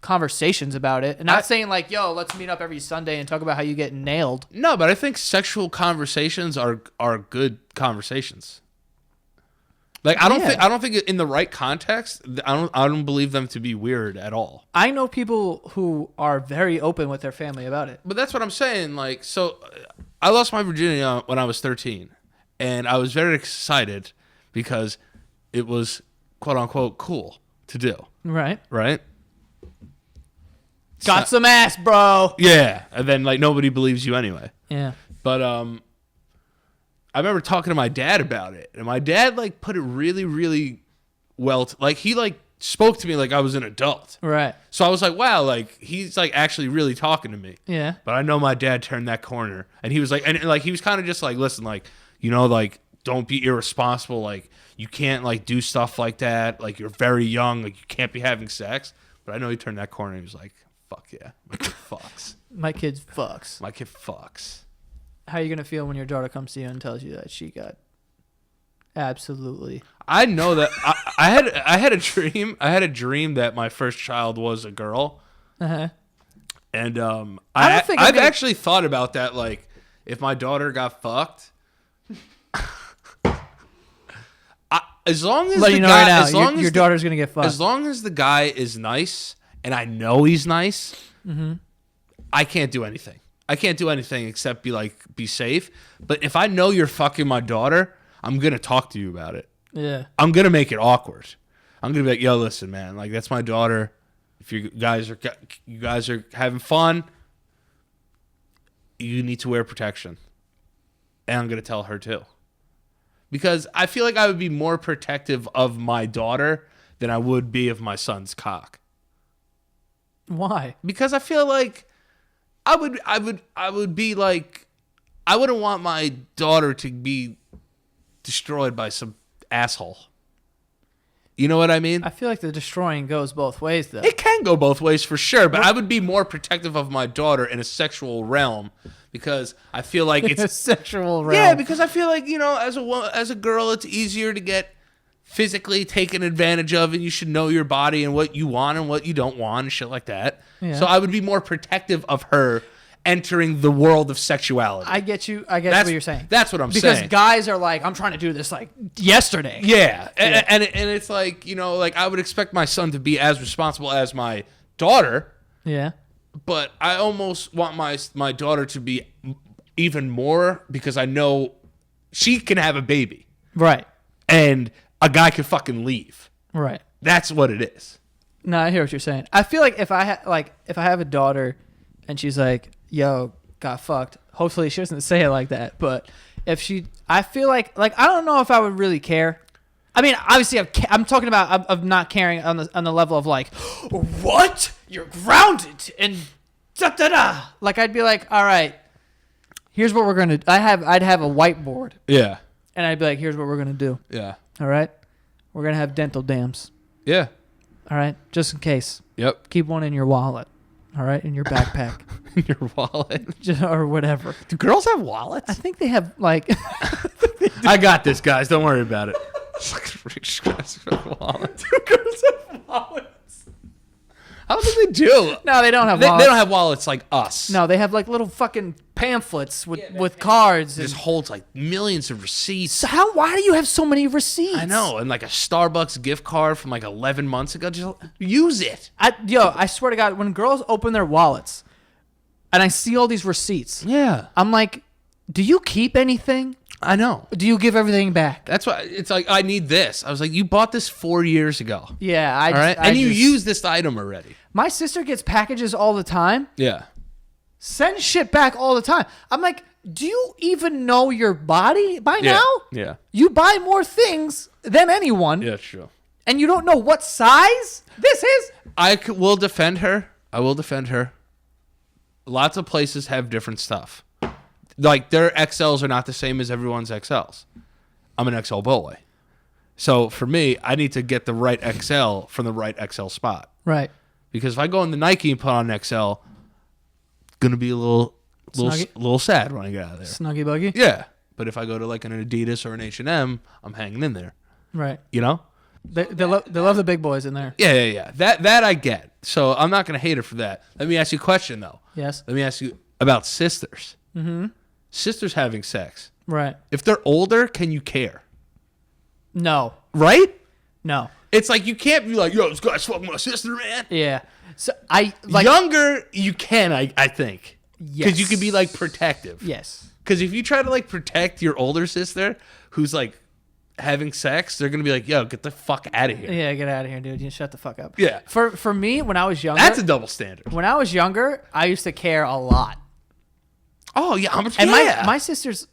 conversations about it, and not saying like, yo, let's meet up every Sunday and talk about how you get nailed. No, but I think sexual conversations are good conversations. Like I don't think in the right context, I don't believe them to be weird at all. I know people who are very open with their family about it. But that's what I'm saying. Like, so I lost my virginity when I was 13, and I was very excited because it was quote unquote cool to do. Right. Right. Got some ass, bro. Yeah, and then like nobody believes you anyway. Yeah. But I remember talking to my dad about it, and my dad like put it really, really well. Like he like spoke to me like I was an adult. Right. So I was like, wow, like he's like actually really talking to me. Yeah. But I know my dad turned that corner, and he was like, and like he was kind of just like, listen, like like don't be irresponsible, like you can't like do stuff like that, like you're very young, like you can't be having sex. But I know he turned that corner, and he was like, fuck yeah, my kid fucks. My kid fucks. My kid fucks. How are you gonna feel when your daughter comes to you and tells you that she got absolutely? I know that I had a dream. I had a dream that my first child was a girl. Uh-huh. And I've actually thought about that. Like, if my daughter got fucked, as long as Let the you know guy, right now, as long as your daughter's gonna get fucked. as long as the guy is nice, and I know he's nice, I can't do anything. I can't do anything except be safe. But if I know you're fucking my daughter, I'm gonna talk to you about it. Yeah. I'm gonna make it awkward. I'm gonna be like, yo, listen, man, like that's my daughter. If you guys are having fun, you need to wear protection. And I'm gonna tell her too. Because I feel like I would be more protective of my daughter than I would be of my son's cock. Why? Because I feel like I would be like, I wouldn't want my daughter to be destroyed by some asshole. You know what I mean? I feel like the destroying goes both ways, though. It can go both ways for sure, but I would be more protective of my daughter in a sexual realm because I feel like it's a sexual realm. Yeah, because I feel like, as a girl, it's easier to get physically taken advantage of, and you should know your body and what you want and what you don't want and shit like that. Yeah. So I would be more protective of her entering the world of sexuality. I get you. I get what you're saying. That's what I'm saying. Because guys are like, I'm trying to do this like yesterday. Yeah. And it's like, like I would expect my son to be as responsible as my daughter. Yeah. But I almost want my daughter to be even more because I know she can have a baby. Right. And a guy can fucking leave. Right. That's what it is. No, I hear what you're saying. I feel like if I have a daughter and she's like, yo, got fucked. Hopefully she doesn't say it like that. But I feel like I don't know if I would really care. I mean, obviously I'm talking about of not caring on the level of like, what? You're grounded and da da da. Like I'd be like, all right, here's what we're gonna. I'd have a whiteboard. Yeah. And I'd be like, here's what we're gonna do. Yeah. All right, we're gonna have dental dams. Yeah. All right, just in case. Yep. Keep one in your wallet. All right, in your backpack. Your wallet. Or whatever. Do girls have wallets? I think they have like. I got this, guys. Don't worry about it. Rich guys have wallets. Do girls have wallets? I don't think they do. No, they don't have They wallets. don't have wallets like us. No, they have like little fucking pamphlets with cards. It just holds like millions of receipts. So why do you have so many receipts? I know. And like a Starbucks gift card from like 11 months ago. Just use it. I swear to God, when girls open their wallets and I see all these receipts, Yeah. I'm like, do you keep anything? I know. Do you give everything back? That's why it's like, I need this. I was like, you bought this 4 years ago. Yeah. All right. And you use this item already. My sister gets packages all the time. Yeah. Send shit back all the time. I'm like, do you even know your body by now? Yeah. You buy more things than anyone. Yeah, true. And you don't know what size this is? Will defend her. I will defend her. Lots of places have different stuff. Like, their XLs are not the same as everyone's XLs. I'm an XL boy. So, for me, I need to get the right XL from the right XL spot. Right. Because if I go in the Nike and put on an XL, going to be a little sad when I get out of there. Snuggy buggy? Yeah. But if I go to, like, an Adidas or an H&M, I'm hanging in there. Right. You know? They love the big boys in there. Yeah. That I get. So, I'm not going to hate her for that. Let me ask you a question, though. Yes. Let me ask you about sisters. Mm-hmm. Sisters having sex. Right. If they're older, can you care? No. Right? No. It's like you can't be like, yo, this guy's fucking my sister, man. Yeah. So I like younger, you can, I think. Yes. Because you can be like protective. Yes. Because if you try to like protect your older sister who's like having sex, they're gonna be like, yo, get the fuck out of here. Yeah, get out of here, dude. You shut the fuck up. Yeah. For me, when I was younger, That's a double standard. when I was younger, I used to care a lot. Oh yeah, I'm And my sister's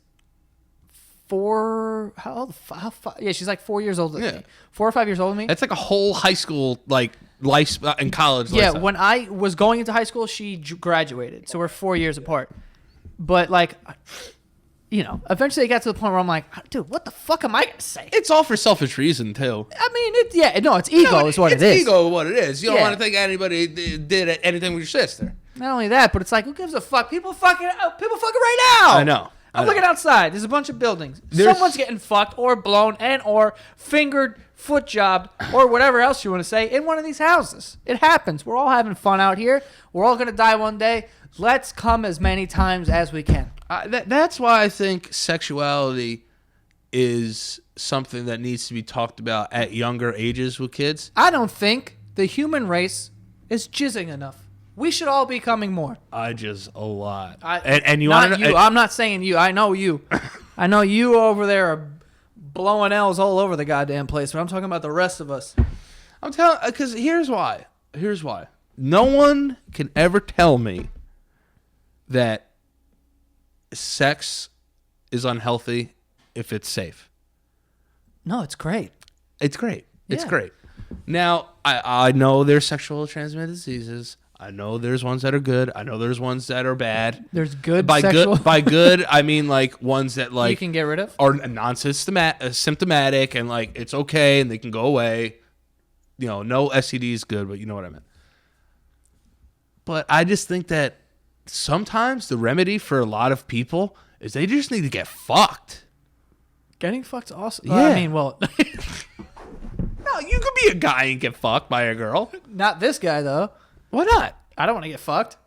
4. How old? Yeah, she's like 4 years older than me. 4 or 5 years older than me. That's like a whole high school like life in college. Yeah, lifestyle. when I was going into high school, she graduated, so we're 4 years apart. But like, eventually it got to the point where I'm like, dude, what the fuck am I gonna say? It's all for selfish reason too. I mean, it's ego is what it is. It's ego, what it is. You don't Yeah. want to think anybody did anything with your sister. Not only that, but it's like, who gives a fuck? People fucking right now. I know. I'm looking outside. There's a bunch of buildings. Someone's getting fucked or blown or fingered, foot jobbed, or whatever else you want to say in one of these houses. It happens. We're all having fun out here. We're all going to die one day. Let's come as many times as we can. That's why I think sexuality is something that needs to be talked about at younger ages with kids. I don't think the human race is jizzing enough. We should all be coming more. I just a lot. And you want to? I'm not saying you. I know you. I know you over there are blowing L's all over the goddamn place. But I'm talking about the rest of us. I'm telling because here's why. No one can ever tell me that sex is unhealthy if it's safe. No, it's great. It's great. It's Yeah. great. Now I know there's sexual transmitted diseases. I know there's ones that are good. I know there's ones that are bad. There's good By sexual. by good, I mean like ones that like you can get rid of. are non-symptomatic and like it's okay and they can go away. no STD is good, but you know what I meant. But I just think that sometimes the remedy for a lot of people is they just need to get fucked. Getting fucked's awesome. Yeah. I mean, well, No, you could be a guy and get fucked by a girl. not this guy though. Why not? I don't want to get fucked.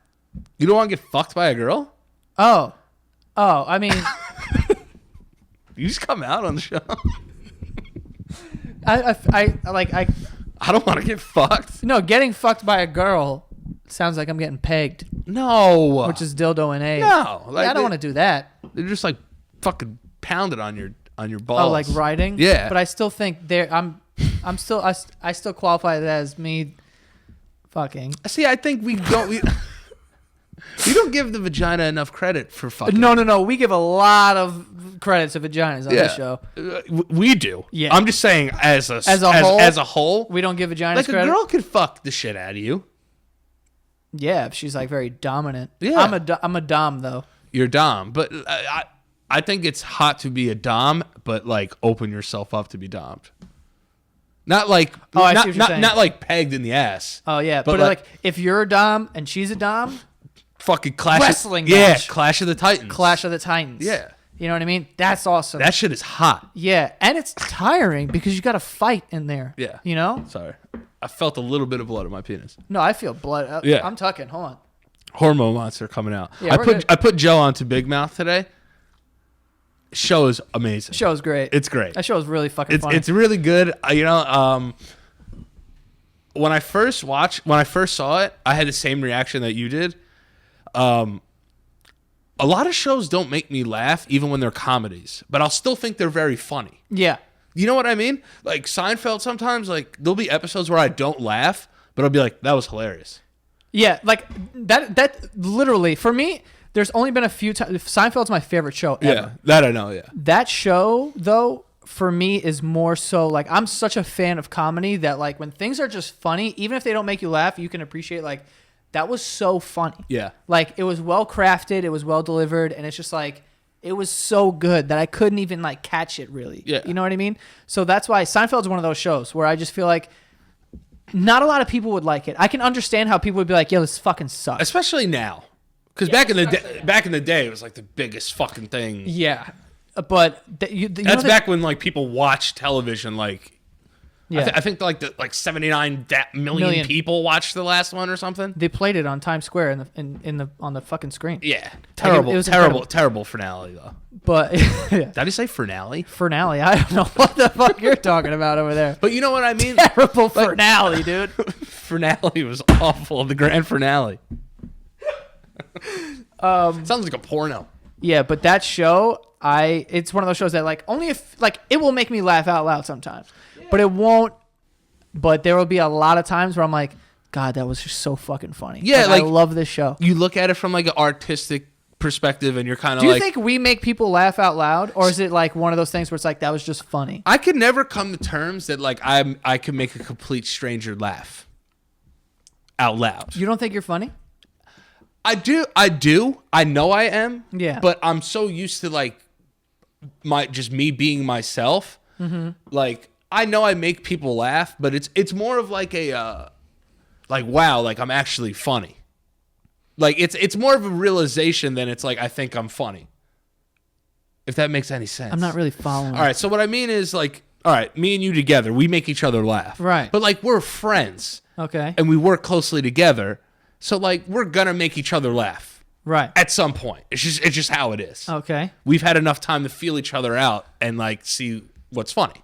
You don't want to get fucked by a girl? Oh, I mean, You just come out on the show. I don't want to get fucked. no, getting fucked by a girl sounds like I'm getting pegged, No. which is dildo and A. No. I don't want to do that. They're just like fucking pounded on your balls. Oh, like riding? Yeah. But I still think I still qualify it as me fucking. See, I think we don't give the vagina enough credit for fucking. No. We give a lot of credit to vaginas on this show. We do. Yeah. I'm just saying as a whole, We don't give vaginas like credit. a girl could fuck the shit out of you. Yeah, if she's like very dominant. Yeah. I'm a dom though. You're dom, but I think it's hot to be a dom, but like open yourself up to be domed. Not like I see what you're saying. not like pegged in the ass. Oh yeah, but like if you're a dom and she's a dom, fucking clash. Wrestling Yeah, match. Clash of the Titans. Clash of the Titans. Yeah. You know what I mean? That's awesome. That shit is hot. Yeah, and it's tiring because you got to fight in there. Yeah. You know? Sorry. I felt a little bit of blood in my penis. No, I feel blood. Yeah. I'm tucking. Hold on. Hormone monster coming out. Yeah, we're good. I put Joe onto Big Mouth today. Show is amazing. Show's great. It's great. That show is really fucking funny. It's really good. When I first saw it, I had the same reaction that you did. A lot of shows don't make me laugh, even when they're comedies, but I'll still think they're very funny. Yeah. You know what I mean? Like Seinfeld, sometimes like there'll be episodes where I don't laugh, but I'll be like, that was hilarious. Yeah, like that literally for me, there's only been a few times. Seinfeld's my favorite show ever. Yeah, that I know. Yeah, that show though for me is more so like I'm such a fan of comedy that like when things are just funny, even if they don't make you laugh, you can appreciate like that was so funny. Yeah, like it was well crafted, it was well delivered, and it's just like it was so good that I couldn't even like catch it really. Yeah, you know what I mean? So that's why Seinfeld's one of those shows where I just feel like not a lot of people would like it. I can understand how people would be like, "Yo, this fucking sucks." Especially now, because back in the day, it was like the biggest fucking thing. Yeah, but that's back when like people watched television. Like, yeah, I think like 79 million people watched the last one or something. They played it on Times Square on the fucking screen. Yeah, terrible, like terrible finale though. But did I say finale? Finale. I don't know what the fuck you're talking about over there. But you know what I mean? Terrible finale, dude. Finale was awful. The grand finale. Sounds like a porno. Yeah, but that show, it's one of those shows that like only if like it will make me laugh out loud sometimes, but it won't. But there will be a lot of times where I'm like, God, that was just so fucking funny. Yeah, like I love this show. You look at it from like an artistic perspective, and you're kind of like. Do you think we make people laugh out loud, or is it like one of those things where it's like that was just funny? I could never come to terms that like I could make a complete stranger laugh out loud. You don't think you're funny? I do. I know I am. Yeah. But I'm so used to like me being myself. Mm-hmm. Like I know I make people laugh, but it's more of like a like wow, like I'm actually funny. Like it's more of a realization than it's like I think I'm funny. If that makes any sense. I'm not really following. All right, so what I mean is like, all right, me and you together, we make each other laugh. Right. But like we're friends. Okay. And we work closely together. So like we're gonna make each other laugh. Right. At some point. It's just how it is. Okay. We've had enough time to feel each other out and like see what's funny.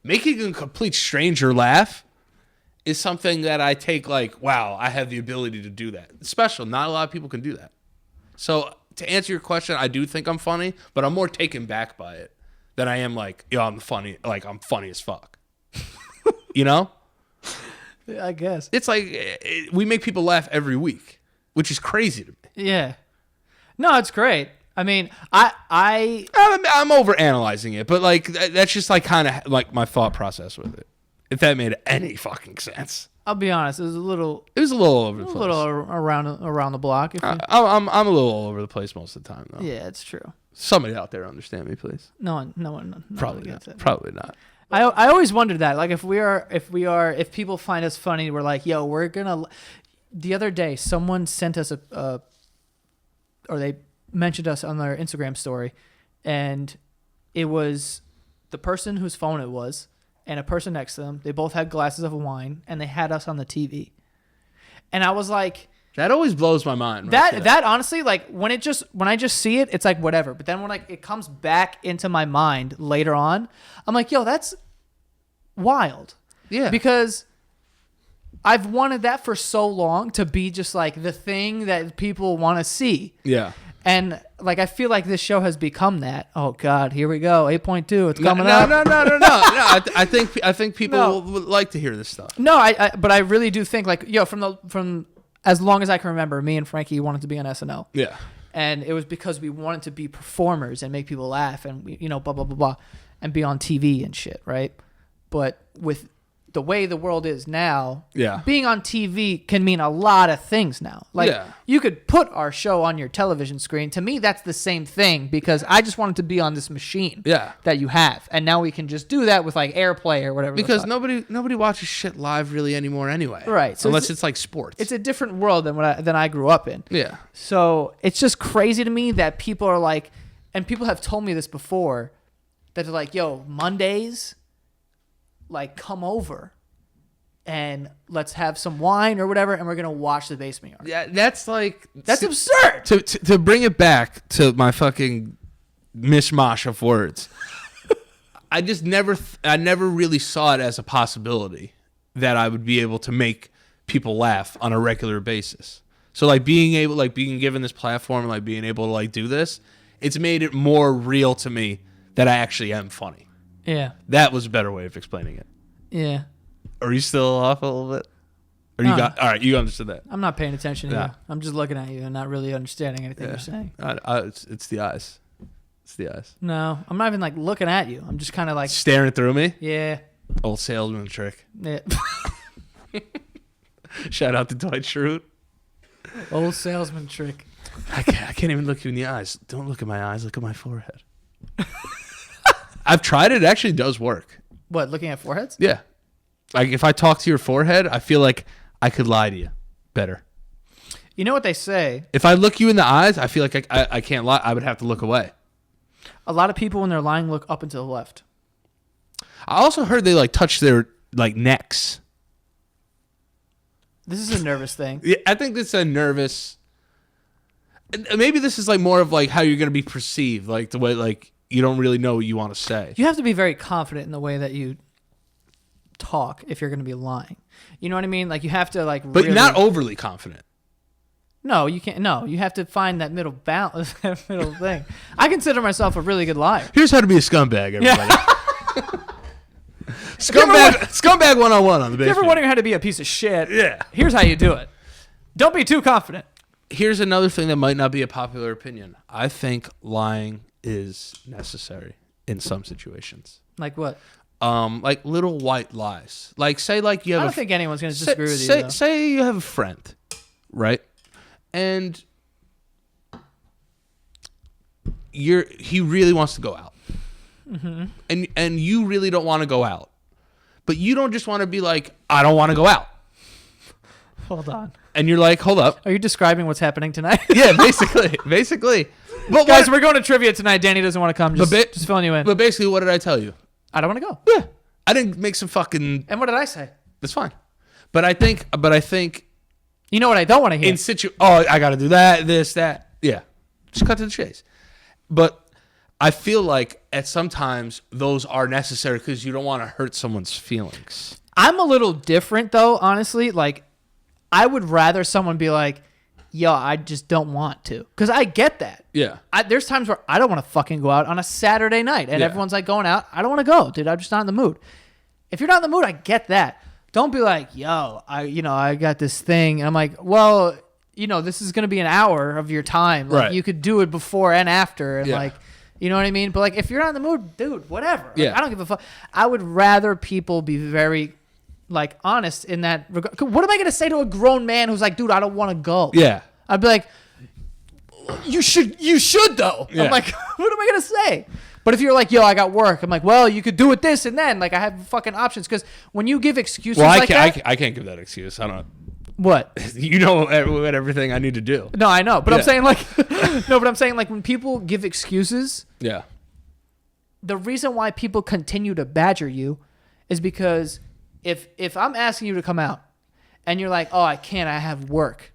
Making a complete stranger laugh is something that I take like, wow, I have the ability to do that. It's special. Not a lot of people can do that. So to answer your question, I do think I'm funny, but I'm more taken back by it than I am like, yo, I'm funny. Like I'm funny as fuck. You know? I guess. It's like we make people laugh every week, which is crazy to me. Yeah. No, it's great. I mean, I'm overanalyzing it, but like that's just like kind of like my thought process with it. If that made any fucking sense. I'll be honest, it was a little over the place. A little around the block. I'm a little all over the place most of the time, though. Yeah, it's true. Somebody out there understand me, please. No one Probably gets not. it. Probably not. I always wondered that. Like, if people find us funny, we're like, yo, we're gonna. The other day, someone sent us or they mentioned us on their Instagram story, and it was the person whose phone it was, and a person next to them. They both had glasses of wine, and they had us on the TV. And I was like, that always blows my mind. That honestly, like when I just see it, it's like whatever. But then when it comes back into my mind later on, I'm like, yo, that's wild. Yeah. Because I've wanted that for so long, to be just like the thing that people want to see. Yeah. And like I feel like this show has become that. Oh God, here we go. 8.2. It's coming up. No. I think people would like to hear this stuff. No, but I really do think, like, yo, from as long as I can remember, me and Frankie wanted to be on SNL. Yeah. And it was because we wanted to be performers and make people laugh and, blah, blah, blah, blah, and be on TV and shit, right? But with the way the world is now, being on TV can mean a lot of things now. Like, you could put our show on your television screen. To me, that's the same thing, because I just wanted to be on this machine that you have. And now we can just do that with, like, AirPlay or whatever. Because nobody watches shit live really anymore anyway. Right. So unless it's like sports. It's a different world than I grew up in. Yeah. So it's just crazy to me that people are like, and people have told me this before, that they're like, yo, Mondays, like, come over and let's have some wine or whatever, and we're gonna watch The Basement Yard. Yeah, that's absurd. To bring it back to my fucking mishmash of words, I just never really saw it as a possibility that I would be able to make people laugh on a regular basis. So like being given this platform and like being able to like do this, it's made it more real to me that I actually am funny. Yeah. That was a better way of explaining it. Yeah. Are you still off a little bit? Or you got all right? You understood that. I'm not paying attention to you. I'm just looking at you and not really understanding anything you're saying. It's the eyes. It's the eyes. No, I'm not even like looking at you. I'm just kind of like staring through me. Yeah. Old salesman trick. Yeah. Shout out to Dwight Schrute. Old salesman trick. I can't even look you in the eyes. Don't look at my eyes. Look at my forehead. I've tried it. It actually does work. What, looking at foreheads? Yeah. Like if I talk to your forehead, I feel like I could lie to you better. You know what they say? If I look you in the eyes, I feel like I can't lie. I would have to look away. A lot of people when they're lying look up and to the left. I also heard they like touch their like necks. This is a nervous thing. Yeah, I think this is a nervous. Maybe this is like more of like how you're going to be perceived, like the way like you don't really know what you want to say. You have to be very confident in the way that you talk if you're going to be lying. You know what I mean? Like you have to like but really, not overly confident. No, you can't. No, you have to find that middle balance, that middle thing. I consider myself a really good liar. Here's how to be a scumbag, everybody. Yeah. Scumbag 101 on the basement. If you're ever wondering how to be a piece of shit, yeah. Here's how you do it. Don't be too confident. Here's another thing that might not be a popular opinion. I think lying is necessary in some situations. Like what? Like little white lies. Like say like you have I don't think anyone's going to disagree with you. Though. Say you have a friend, right? And he really wants to go out. Mm-hmm. And you really don't want to go out. But you don't just want to be like, I don't want to go out. Hold on. And you're like, hold up. Are you describing what's happening tonight? Yeah, basically. But guys, we're going to trivia tonight. Danny doesn't want to come. Just filling you in. But basically, what did I tell you? I don't want to go. Yeah. I didn't make some fucking... And what did I say? That's fine. But I think... You know what I don't want to hear? I got to do that, this, that. Yeah. Just cut to the chase. But I feel like at sometimes those are necessary because you don't want to hurt someone's feelings. I'm a little different, though, honestly. Like, I would rather someone be like, yo, I just don't want to. Because I get that. Yeah. There's times where I don't want to fucking go out on a Saturday night. And everyone's like going out. I don't want to go, dude. I'm just not in the mood. If you're not in the mood, I get that. Don't be like, yo, I got this thing. And I'm like, well, this is going to be an hour of your time. Like, right. You could do it before and after. And like, you know what I mean? But like, if you're not in the mood, dude, whatever. Like, I don't give a fuck. I would rather people be very... like honest in that regard. What am I gonna say to a grown man who's like, dude, I don't want to go? Yeah, I'd be like, you should though. Yeah. I'm like, what am I gonna say? But if you're like, yo, I got work, I'm like, well, you could do it this and then. Like, I have fucking options. Because when you give excuses Well, that, I can't give that excuse. I don't. What? You know what everything I need to do. No, I know. But I'm Yeah. saying like, no, but I'm saying like when people give excuses, Yeah. the reason why people continue to badger you is because if I'm asking you to come out and you're like, oh, I can't, I have work.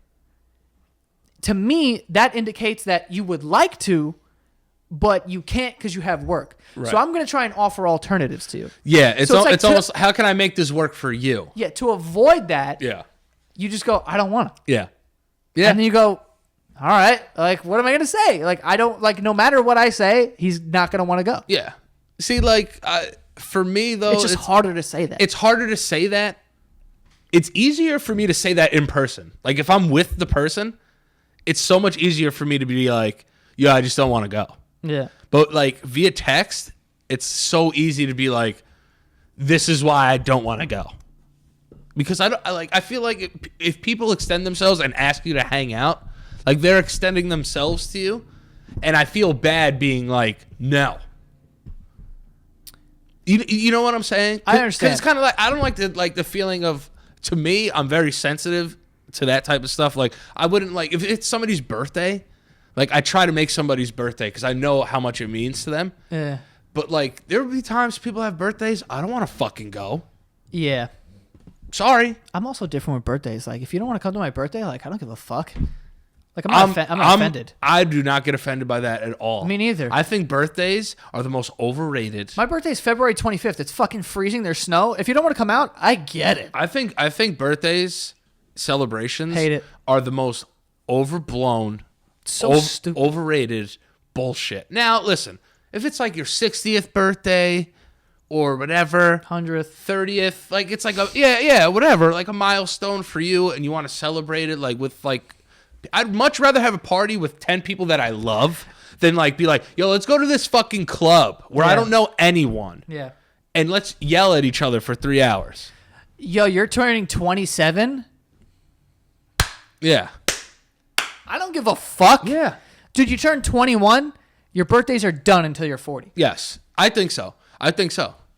To me, that indicates that you would like to, but you can't because you have work. Right. So I'm going to try and offer alternatives to you. Yeah, it's So it's like it's almost how can I make this work for you? Yeah, to avoid that, Yeah. you just go, I don't want to. Yeah. Yeah. And then you go, all right, like, what am I going to say? Like, I don't, like, no matter what I say, he's not going to want to go. Yeah. See, like, for me, though, It's just harder to say that. It's harder to say that. It's easier for me to say that in person. Like, if I'm with the person, it's so much easier for me to be like, yeah, I just don't want to go. Yeah. But, like, via text, it's so easy to be like, this is why I don't want to go. Because I feel like if people extend themselves and ask you to hang out, like they're extending themselves to you, and I feel bad being like, no. You know what I'm saying? I understand. Because it's kind of like I don't like the feeling of. To me, I'm very sensitive to that type of stuff. Like I wouldn't like if it's somebody's birthday, like I try to make somebody's birthday because I know how much it means to them. Yeah. But like there will be times people have birthdays, I don't want to fucking go. Yeah. Sorry. I'm also different with birthdays. Like, if you don't want to come to my birthday, like, I don't give a fuck. Like, I'm not offended. I do not get offended by that at all. Me neither. I think birthdays are the most overrated. My birthday's February 25th. It's fucking freezing. There's snow. If you don't want to come out, I get it. I think birthdays celebrations Hate it. are the most overblown, So stupid. overrated bullshit. Now, listen, if it's like your 60th birthday or whatever, 100th, 30th, like it's like a whatever, like a milestone for you, and you want to celebrate it like with like. I'd much rather have a party with 10 people that I love than like be like, yo, let's go to this fucking club where I don't know anyone. Yeah. And let's yell at each other for 3 hours. Yo, you're turning 27? Yeah. I don't give a fuck. Yeah. Dude, you turn 21, your birthdays are done until you're 40. Yes. I think so.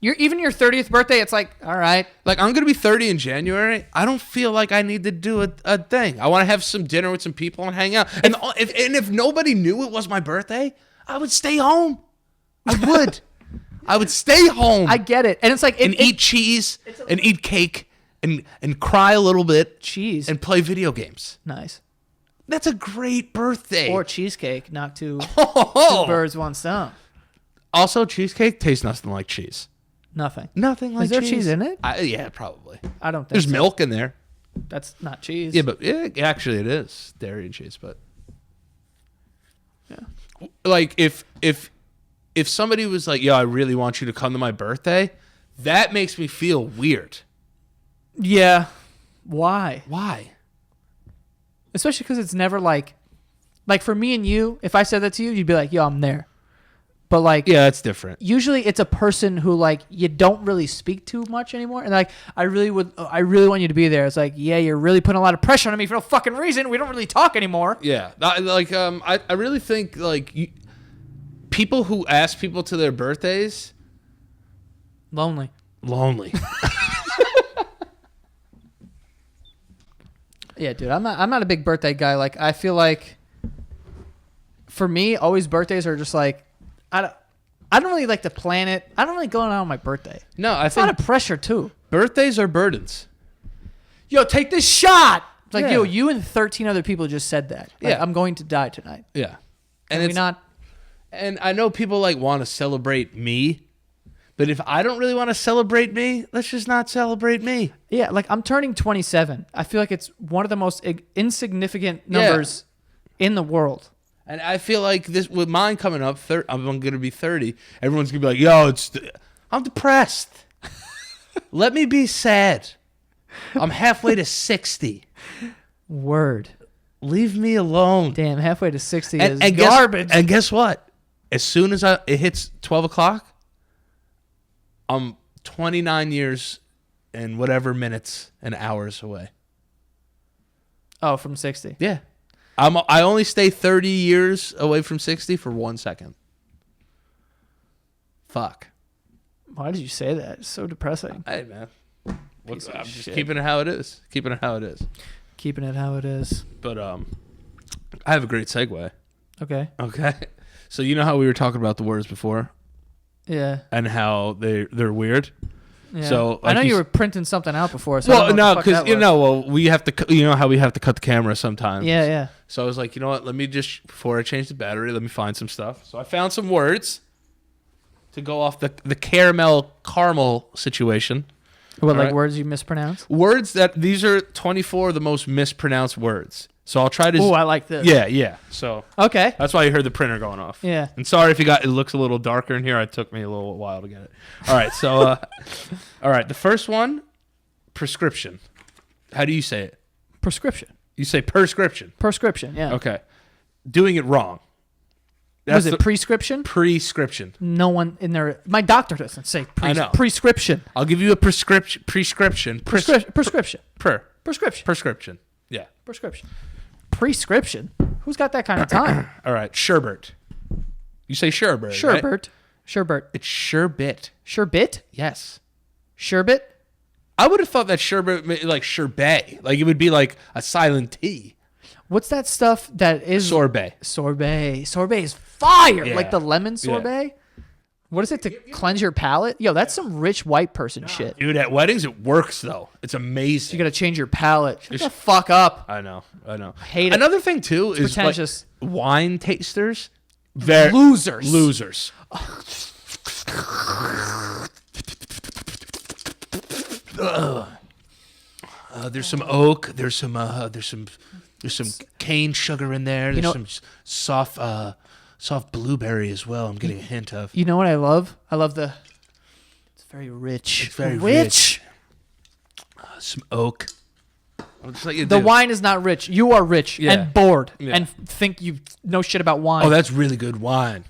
Even your 30th birthday, it's like, all right. Like, I'm going to be 30 in January. I don't feel like I need to do a thing. I want to have some dinner with some people and hang out. And if nobody knew it was my birthday, I would stay home. I would. I would stay home. I get it. And it's like... eat cheese and eat cake and cry a little bit. Cheese. And play video games. Nice. That's a great birthday. Or cheesecake, not two Oh. birds, one stone. Also, cheesecake tastes nothing like cheese. Nothing. Nothing like Is there cheese. cheese in it? Yeah, probably. I don't think There's so. milk in there. That's not cheese. Yeah, but actually it is dairy and cheese. But yeah, like if somebody was like, "Yo, I really want you to come to my birthday," that makes me feel weird. Yeah. Why? Why? Especially because it's never like for me and you, if I said that to you, you'd be like, yo, I'm there. But like, Yeah, that's different. usually it's a person who like you don't really speak to much anymore. And like, I really want you to be there. It's like, yeah, you're really putting a lot of pressure on me for no fucking reason. We don't really talk anymore. Yeah, I really think like people who ask people to their birthdays, Lonely. Yeah, dude, I'm not a big birthday guy. Like, I feel like for me, always birthdays are just like, I don't really like to plan it. I don't really go out on my birthday. No, I It's a lot think of pressure too. birthdays are burdens. Yo, take this shot. It's like, Yeah. yo, you and 13 other people just said that. Like, Yeah. I'm going to die tonight. Yeah, And and we not. And I know people like want to celebrate me, but if I don't really want to celebrate me, let's just not celebrate me. Yeah, like I'm turning 27. I feel like it's one of the most insignificant numbers in the world. And I feel like this with mine coming up, I'm going to be 30. Everyone's going to be like, yo, I'm depressed. Let me be sad. I'm halfway to 60. Word. Leave me alone. Damn, halfway to 60 And, is and garbage. And guess what? As soon as it hits 12 o'clock, I'm 29 years and whatever minutes and hours away. Oh, from 60. Yeah. I only stay 30 years away from 60 for 1 second. fuck. Why did you say that? It's so depressing. Hey, man. I'm of just shit. keeping it how it is. Keeping it how it is. Keeping it how it is. But I have a great segue. Okay. Okay. So you know how we were talking about the words before Yeah. and how they're weird? Yeah. So, I know like you you were printing something out before. So I Well, don't know no, what the fuck because that was. well, we have to. You know how we have to cut the camera sometimes. Yeah, yeah. So I was like, you know what? Let me just before I change the battery, let me find some stuff. So I found some words to go off the caramel situation. What, All like right. words you mispronounce? Words that these are 24 of the most mispronounced words. So I'll try to. Oh, I like this. Yeah. So Okay. that's why you heard the printer going off. Yeah. And sorry if it looks a little darker in here. It took me a little while to get it. All right. So, all right. The first one, prescription. How do you say it? Prescription. You say prescription. Prescription, yeah. Okay. Doing it wrong. Was it the prescription? prescription. No one in there. My doctor doesn't say I know. prescription. I'll give you a prescription. Prescription. Prescription. Prescription. Prescription. Yeah. Prescription. Prescription? Who's got that kind of time? All right. Sherbet. You say sherbet. Right? Sherbet. Sherbet. It's sherbet. Sherbet? Yes. Sherbet? I would have thought that sherbet meant like sherbet. Like it would be like a silent T. What's that stuff that is Sorbet. Sorbet. Sorbet is fire. Yeah. Like the lemon sorbet. What is it to cleanse your palate? Yo, that's some rich white person shit. Dude, at weddings it works though. It's amazing. You gotta change your palate. Shut the fuck up. I know. Hate it. Another thing too is pretentious. like wine tasters. They're Losers. Losers. There's some oak. There's some cane sugar in there. There's some soft blueberry as well. I'm getting a hint of. You know what I love? I love the. It's very rich. It's very rich. Some oak. I'll just let you The do. wine is not rich. You are rich Yeah. and bored Yeah. and think you know shit about wine. Oh, that's really good wine.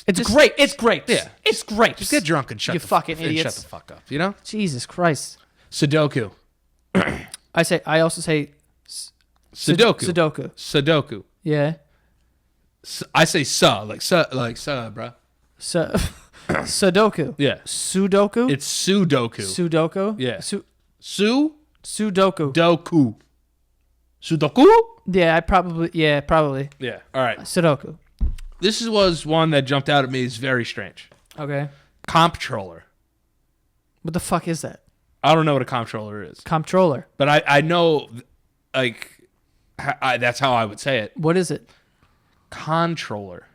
it's great. It's great. Yeah. It's great. Just get drunk and shut You the fucking and idiots. shut the fuck up. You know. Jesus Christ. Sudoku. I also say Sudoku. Sudoku. Sudoku. Yeah. I say bruh. So Sudoku. Yeah. Sudoku. It's Sudoku. Sudoku. Yeah. Sudoku. Doku. Sudoku? Yeah, probably. Yeah. All right. Sudoku. This was one that jumped out at me. It's very strange. Okay. Comptroller. What the fuck is that? I don't know what a comptroller is, Comptroller. but I know, like, that's how I would say it. What is it? Controller.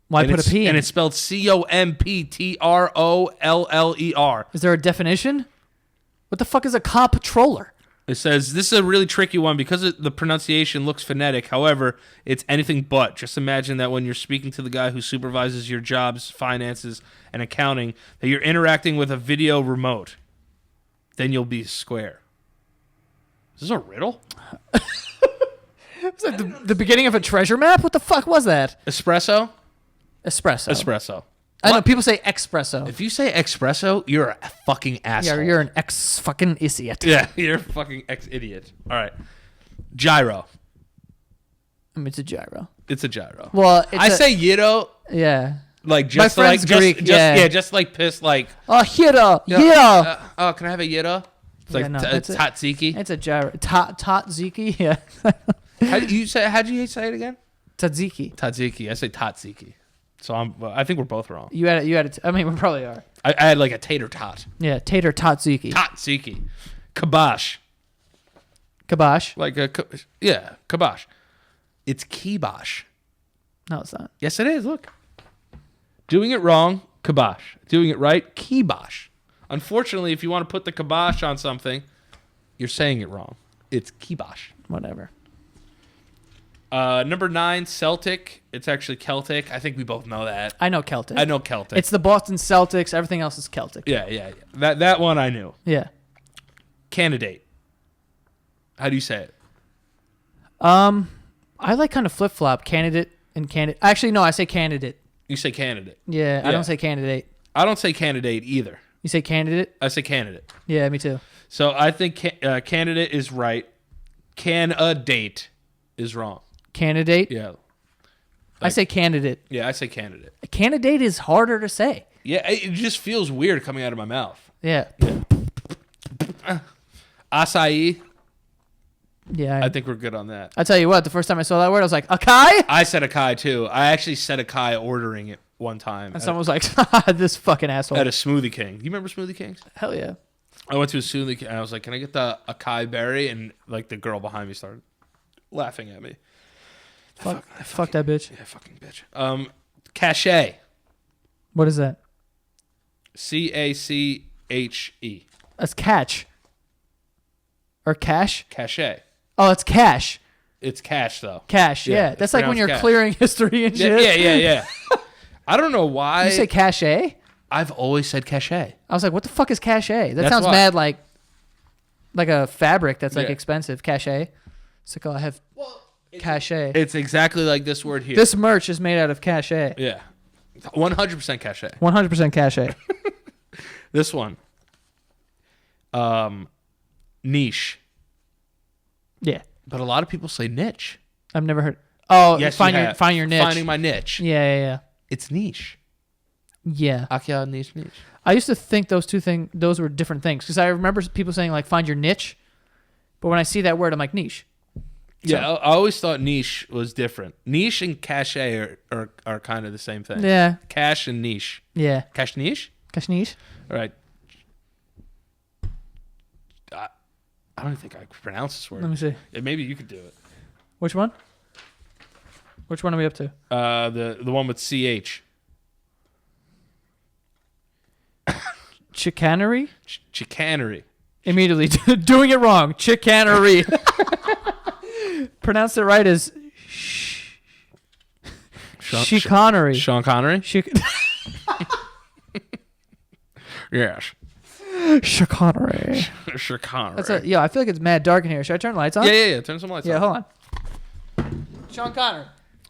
Why And put a it's- P in? And it's spelled COMPTROLLER. Is there a definition? What the fuck is a comptroller? It says, this is a really tricky one because the pronunciation looks phonetic. However, it's anything but. Just imagine that when you're speaking to the guy who supervises your jobs, finances, and accounting, that you're interacting with a video remote. Then you'll be square. Is this a riddle? Was that the beginning of a treasure map? What the fuck was that? Espresso? Espresso. Espresso. I know people say espresso. If you say espresso, you're a fucking asshole. Yeah, you're an ex fucking idiot. Yeah, you're a fucking ex-idiot. All right. Gyro. I mean, it's a gyro. It's a gyro. Well, I say gyro, yeah. like just My like friend's Greek, just like piss like. Oh, gyro, gyro. Oh, can I have a gyro? It's like no, that's it. tatziki. It's a gyro. Tatziki, yeah. How'd you say it again? Tzatziki. Tatziki. I say tatziki. So I think we're both wrong. You had it. I mean, we probably are. I had like a tater tot. Yeah, tater tatziki. Tatziki. Kibosh. Kibosh. Like kibosh. It's kibosh. No, it's not. Yes, it is. Look. Doing it wrong, kibosh. Doing it right, kibosh. Unfortunately, if you want to put the kibosh on something, you're saying it wrong. It's kibosh. Whatever. Number 9, Celtic. It's actually Celtic. I think we both know that. I know Celtic. I know Celtic. It's the Boston Celtics. Everything else is Celtic. Yeah. That one I knew. Yeah. Candidate. How do you say it? I like kind of flip flop candidate and candidate. Actually, no, I say candidate. You say candidate. Yeah, I don't say candidate. I don't say candidate either. You say candidate? I say candidate. Yeah, me too. So I think candidate is right. Candidate is wrong. Candidate? Yeah. I say candidate. Yeah, I say candidate. A candidate is harder to say. Yeah, it just feels weird coming out of my mouth. Yeah. Acai. Yeah. I think we're good on that. I tell you what, the first time I saw that word, I was like, acai? I said acai too. I actually said acai ordering it one time. And someone was like, this fucking asshole. At a Smoothie King. You remember Smoothie Kings? Hell yeah. I went to a Smoothie King and I was like, can I get the acai berry? And like the girl behind me started laughing at me. Fuck that bitch. Yeah, fucking bitch. Cachet. What is that? Cache. That's catch. Or cash? Cachet. Oh, it's cash. It's cash though. Cash, yeah. it's That's like when you're pronounced cash. clearing history and shit. Yeah. I don't know why. You say cachet? I've always said cachet. I was like, what the fuck is cachet? That That's sounds why. mad like a fabric that's like Yeah. expensive. Cachet. It's like, oh, I have cachet. It's exactly like this word here. This merch is made out of cachet. Yeah. 100% cachet. 100% cachet. This one. Niche. Yeah. But a lot of people say niche. I've never heard. Oh, Yes, find you your have. find your niche. Finding my niche. Yeah. It's niche. Yeah. Akia niche. I used to think those were different things because I remember people saying like find your niche, but when I see that word, I'm like niche. Yeah, I always thought niche was different. Niche and cachet are kind of the same thing. Yeah. Cash and niche. Yeah. Cash niche? Cash niche. All right. I don't think I could pronounce this word. Let me see. Yeah, maybe you could do it. Which one? Which one are we up to? The one with CH. Chicanery? Chicanery. Immediately doing it wrong. Chicanery. Pronounce it right as chicanery. Sean Connery? Yes. Chicanery. Chicanery. I feel like it's mad dark in here. Should I turn lights on? Yeah. Turn some lights on. Yeah, hold on. Sean Connery.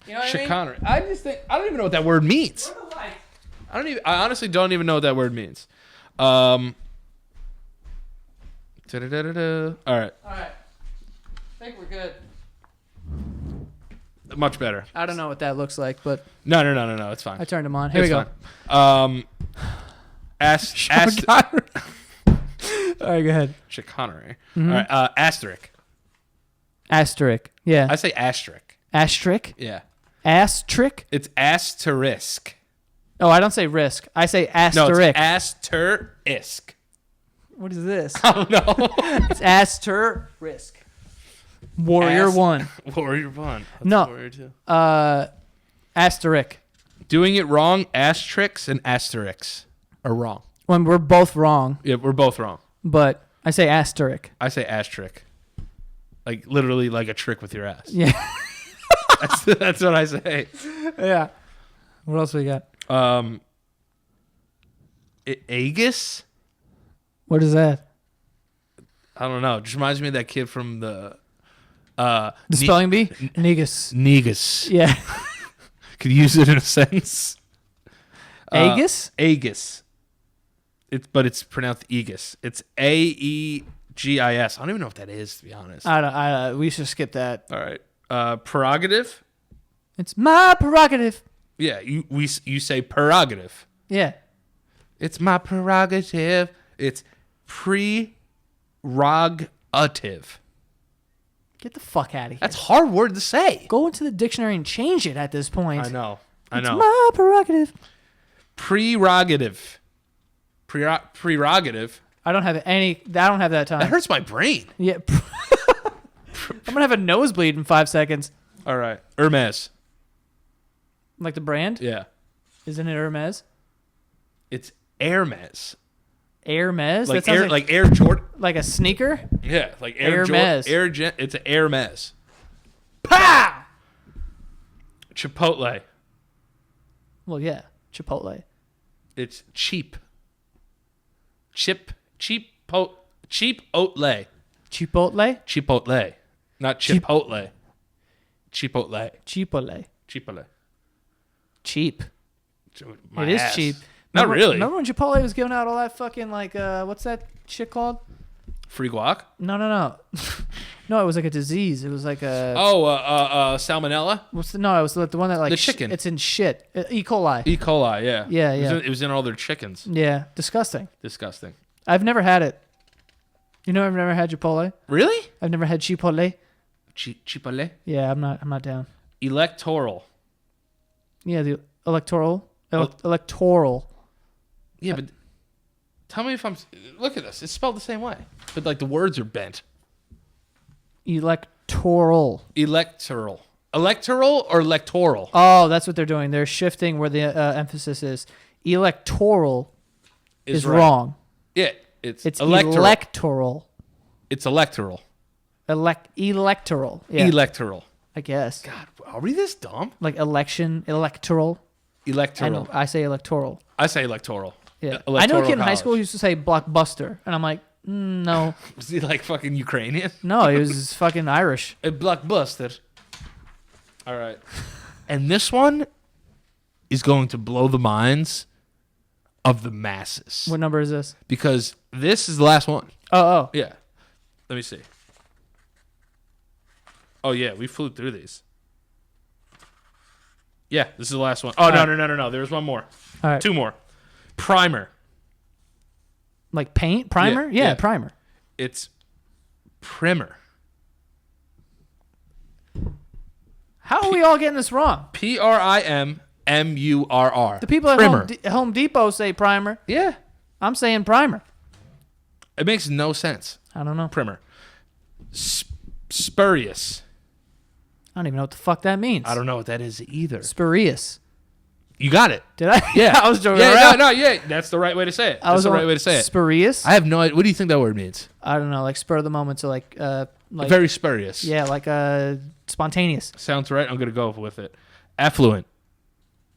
You know what Chicanery. I just think I don't even know what that word means. I mean? Lights? I honestly don't even know what that word means. All right. All right. I think we're good. Much better. I don't know what that looks like, but No. It's fine. I turned them on. Here It's we go. fine. Sean Connery. All right, go ahead. Chicanery. Mm-hmm. All right. Asterisk. Asterisk. Yeah. I say asterisk. Asterisk? Yeah. Asterisk? It's asterisk. Oh, I don't say risk. I say No, asterisk. it's asterisk. What is this? I don't know. It's asterisk. Warrior 1. Warrior 1. That's No. Warrior 2. Asterisk. Doing it wrong, asterisks and asterisks are wrong. When we're both wrong, Yeah, we're both wrong. but I say asterisk. I say asterisk. Like literally like a trick with your ass. Yeah. That's what I say. Yeah. What else we got? Aegis? What is that? I don't know. It just reminds me of that kid from the The spelling bee? Negus. Negus. Yeah. Could you use it in a sentence? Aegis? Aegis. But it's pronounced Aegis. It's Aegis. I don't even know what that is, to be honest. We should skip that. All right. Prerogative. It's my prerogative. Yeah, you say prerogative. Yeah. It's my prerogative. It's prerogative. Get the fuck out of here. That's a hard word to say. Go into the dictionary and change it at this point. I know. It's my prerogative. Prerogative. Prerogative. I don't have that time. That hurts my brain. Yeah. I'm gonna have a nosebleed in 5 seconds. All right. Hermes. Like the brand? Yeah. Isn't it Hermes? It's Hermes. Hermes? Like That sounds like Air Jordan. like a sneaker? Yeah, like Air Hermes. Jordan. It's an Hermes. Pa! Chipotle. Well, yeah. Chipotle. It's cheap. Cheapotle. Chipotle? Chipotle. Not Chipotle. Chipotle. Chipotle. Chipotle. Cheap. My It is ass. cheap. Not really. Remember when Chipotle was giving out all that fucking, like, what's that shit called? Free guac? No. No, it was like a disease. It was like a... Salmonella? No, it was the one that like... The chicken. It's in shit. E. coli. E. coli, yeah. Yeah. It was in all their chickens. Yeah, disgusting. Disgusting. I've never had it. You know I've never had Chipotle? Really? I've never had Chipotle. Chipotle? Yeah, I'm not down. Electoral. Yeah, the Electoral. Electoral. Yeah, but tell me if I'm... Look at this. It's spelled the same way. But, like, the words are bent. Electoral. Electoral. Electoral or electoral? Oh, that's what they're doing. They're shifting where the emphasis is. Electoral is right. wrong. Yeah, it's electoral. It's electoral. Electoral. Yeah, Electoral. I guess. God, are we this dumb? Like election, electoral. Electoral. I say electoral. I say electoral. Yeah. Electoral I know a kid in high college. school who used to say blockbuster, and I'm like, no. Was he like fucking Ukrainian? No, he was fucking Irish. A blockbuster. All right. And this one is going to blow the minds of the masses. What number is this? Because this is the last one. Oh. Yeah. Let me see. Oh, yeah. We flew through these. Yeah, this is the last one. Oh, All no. There's one more. All right. 2 more. Primer. Like paint? Primer? Yeah, primer. It's primer. How are we all getting this wrong? Primmurr. The people at Primer. Home Depot say primer. Yeah. I'm saying primer. It makes no sense. I don't know. Primer. Spurious. I don't even know what the fuck that means. I don't know what that is either. Spurious. You got it. Did I? Yeah. I was joking Yeah, around. yeah. That's the right way to say it. That's the right way to say it. Spurious? I have no idea. What do you think that word means? I don't know. Like spur of the moment. So like Very spurious. yeah, like spontaneous. Sounds right. I'm going to go with it. Affluent.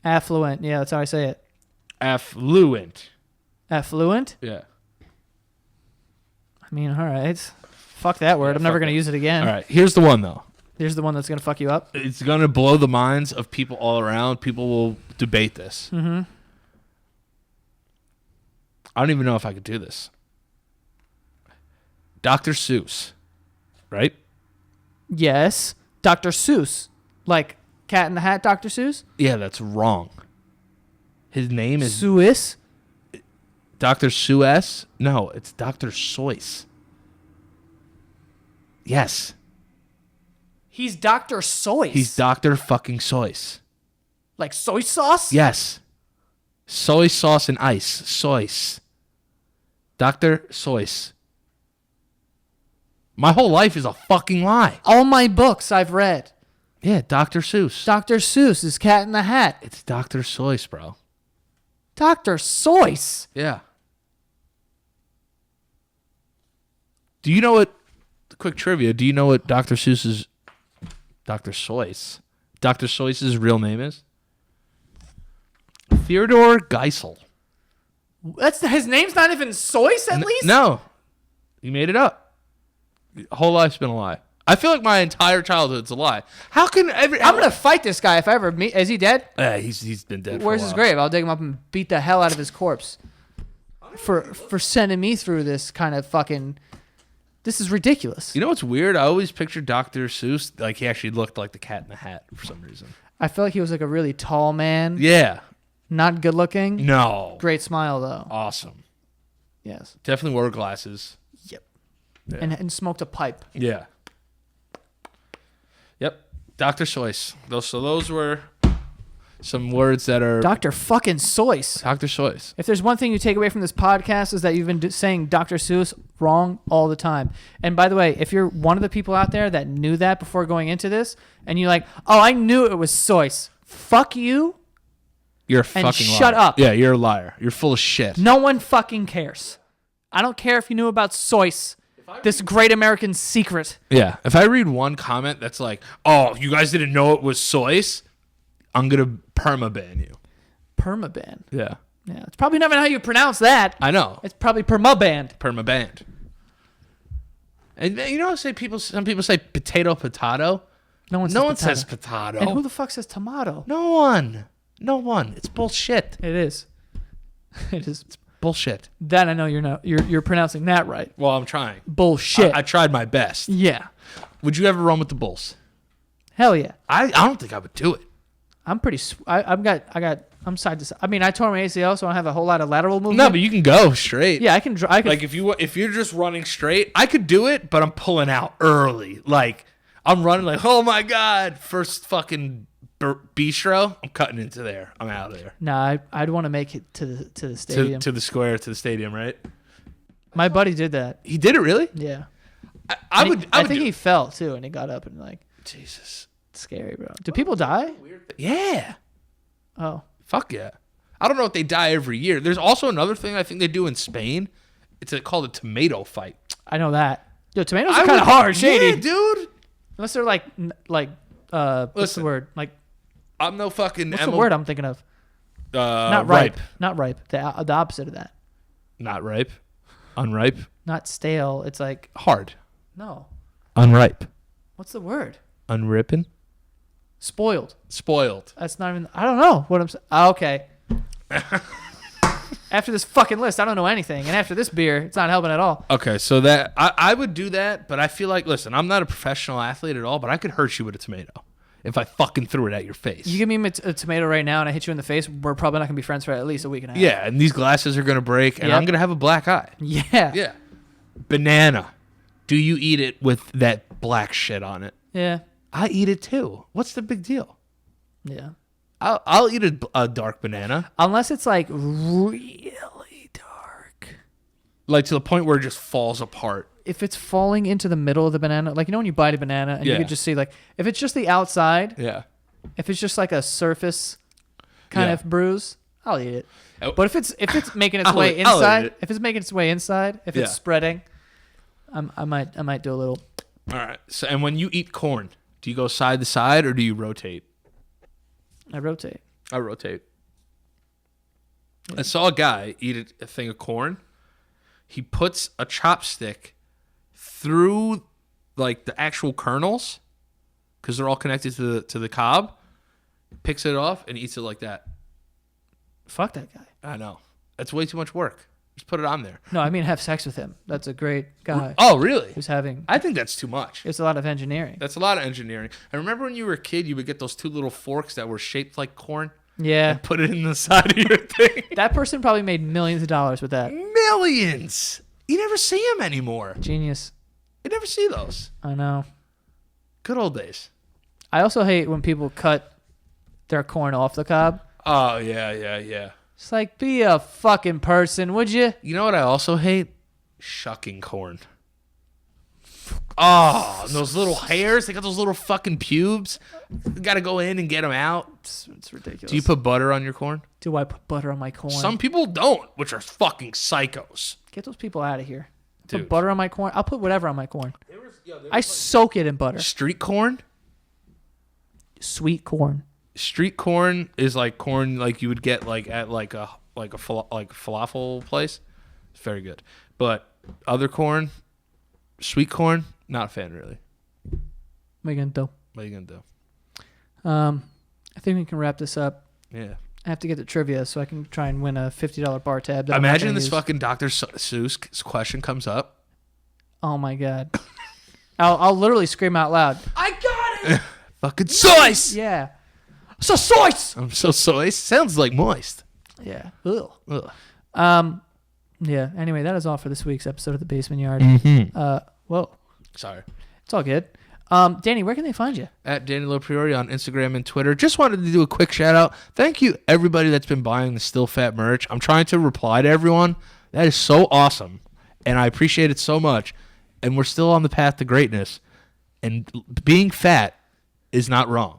Affluent. Yeah, that's how I say it. Affluent. Affluent? Yeah. I mean, all right. Fuck that word. Yeah, I'm never fuck going to it. use it again. All right. Here's the one, though. Here's the one that's going to fuck you up. It's going to blow the minds of people all around. People will debate this. Mm-hmm. I don't even know if I could do this. Dr. Seuss. Right? Yes. Dr. Seuss. Like Cat in the Hat Dr. Seuss? Yeah, that's wrong. His name is Seuss? Dr. Seuss? No, it's Dr. Seuss. Yes. He's Dr. Seuss. He's Dr. fucking Seuss. like soy sauce? Yes. Soy sauce and ice. Seuss. Dr. Seuss. My whole life is a fucking lie. All my books I've read. Yeah, Dr. Seuss. Dr. Seuss is Cat in the Hat. It's Dr. Seuss, bro. Dr. Seuss. Yeah. Do you know what, quick trivia, do you know what Dr. Seuss's, Dr. Seuss, Dr. Seuss's real name is? Theodore Geisel. That's his name's not even Seuss at least? No. You made it up. Whole life's been a lie. I feel like my entire childhood's a lie. How can every... I'm going to fight this guy if I ever meet... Is he dead? Yeah, he's been dead Where's for a his while. grave? I'll dig him up and beat the hell out of his corpse. For sending me through this kind of fucking... This is ridiculous. You know what's weird? I always pictured Dr. Seuss like he actually looked like the Cat in the Hat for some reason. I feel like he was like a really tall man. Yeah. Not good looking. No. Great smile though. Awesome. Yes. Definitely wore glasses. Yep. Yeah. And smoked a pipe. Yeah. Yep. Dr. Seuss. Those were some words that are... Dr. fucking Seuss. Dr. Seuss. If there's one thing you take away from this podcast is that you've been saying Dr. Seuss wrong all the time. And by the way, if you're one of the people out there that knew that before going into this, and you're like, oh, I knew it was Seuss. Fuck you. You're a fucking liar. shut up. Yeah, you're a liar. You're full of shit. No one fucking cares. I don't care if you knew about Seuss. This great American secret. Yeah. If I read one comment that's like, oh, you guys didn't know it was Seuss, I'm going to permaban you. Permaban. Yeah. Yeah, it's probably not even how you pronounce that. I know. It's probably permaband. Permaband. And you know, some people say potato. No one says potato. And who the fuck says tomato? No one. It's bullshit. It is. It is. Bullshit. That I know you're pronouncing that right. Well, I'm trying. Bullshit. I tried my best. Yeah. Would you ever run with the bulls? Hell yeah. I don't think I would do it. I'm pretty. I'm side to side. I mean, I tore my ACL, so I don't have a whole lot of lateral movement. No, but you can go straight. Yeah, I can. Like if you're just running straight, I could do it, but I'm pulling out early. Like I'm running like, oh my god, first fucking bistro, I'm cutting into there. I'm out of there. Nah, I'd want to make it to the stadium. To the square, to the stadium, right? My buddy did that. He did it really? Yeah. I think he fell too, and he got up and like. Jesus. Scary, bro. Do people die? Yeah. Oh. Fuck yeah. I don't know if they die every year. There's also another thing I think they do in Spain. It's called a tomato fight. I know that. Yo, tomatoes are kind of hard, shady. Yeah, dude. Unless they're like what's the word? Like I'm no fucking. What's the word I'm thinking of? Not ripe. Not ripe. The opposite of that. Not ripe. Unripe. Not stale. It's like hard. No. Unripe. What's the word? Unripping. Spoiled. Spoiled. That's not even. I don't know what I'm saying. Okay. After this fucking list, I don't know anything, and after this beer, it's not helping at all. Okay, so that I would do that, but I feel like, listen, I'm not a professional athlete at all, but I could hurt you with a tomato if I fucking threw it at your face. You give me a tomato right now, and I hit you in the face. We're probably not gonna be friends for at least a week and a half. Yeah, and these glasses are gonna break, and I'm gonna have a black eye. Yeah. Yeah. Banana. Do you eat it with that black shit on it? Yeah. I eat it too. What's the big deal? Yeah. I'll eat a dark banana. Unless it's like really dark. Like to the point where it just falls apart. If it's falling into the middle of the banana, like, you know when you bite a banana and you can just see, like, if it's just the outside, if it's just like a surface kind of bruise, I'll eat it. Oh. But if it's making its way inside, if it's spreading, I might do a little. All right. So, and when you eat corn, do you go side to side or do you rotate? I rotate. Yeah. I saw a guy eat a thing of corn. He puts a chopstick through like the actual kernels because they're all connected to the cob. Picks it off and eats it like that. Fuck that guy. I know. That's way too much work. Just put it on there. No, I mean have sex with him. That's a great guy. Oh, really? Who's having... I think that's too much. It's a lot of engineering. That's a lot of engineering. I remember when you were a kid, you would get those two little forks that were shaped like corn. Yeah. And put it in the side of your thing. That person probably made millions of dollars with that. Millions! You never see them anymore. Genius. You never see those. I know. Good old days. I also hate when people cut their corn off the cob. Oh, yeah. It's like, be a fucking person, would you? You know what I also hate? Shucking corn. Oh, those little hairs. They got those little fucking pubes. You got to go in and get them out. It's ridiculous. Do you put butter on your corn? Do I put butter on my corn? Some people don't, which are fucking psychos. Get those people out of here. Dude. Put butter on my corn. I'll put whatever on my corn. I soak it in butter. Street corn? Sweet corn. Street corn is like corn like you would get like at like a falafel place. It's very good. But other corn, sweet corn, not a fan really. What are you gonna do? What are you gonna do? I think we can wrap this up. Yeah. I have to get the trivia so I can try and win a $50 bar tab. Imagine this fucking Dr. Seuss question comes up. Oh my god. I'll literally scream out loud. I got it. Fucking Seuss. Yeah. So Seuss. I'm so Seuss. Sounds like moist. Yeah. Ugh. Ugh. Yeah. Anyway, that is all for this week's episode of The Basement Yard. Mm-hmm. Whoa. Sorry. It's all good. Danny, where can they find you? At Danny Lopriori on Instagram and Twitter. Just wanted to do a quick shout out. Thank you everybody that's been buying the Still Fat merch. I'm trying to reply to everyone. That is so awesome. And I appreciate it so much. And we're still on the path to greatness. And being fat is not wrong.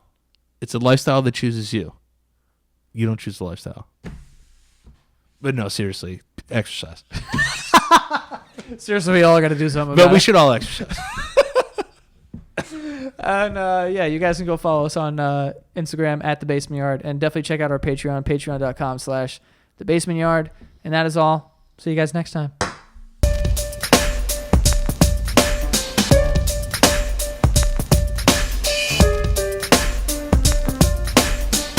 It's a lifestyle that chooses you. You don't choose the lifestyle. But no, seriously, exercise. Seriously, we all got to do something But about we it. should all exercise. And yeah, you guys can go follow us on Instagram at The Basement Yard. And definitely check out our Patreon, patreon.com/TheBasementYard. And that is all. See you guys next time.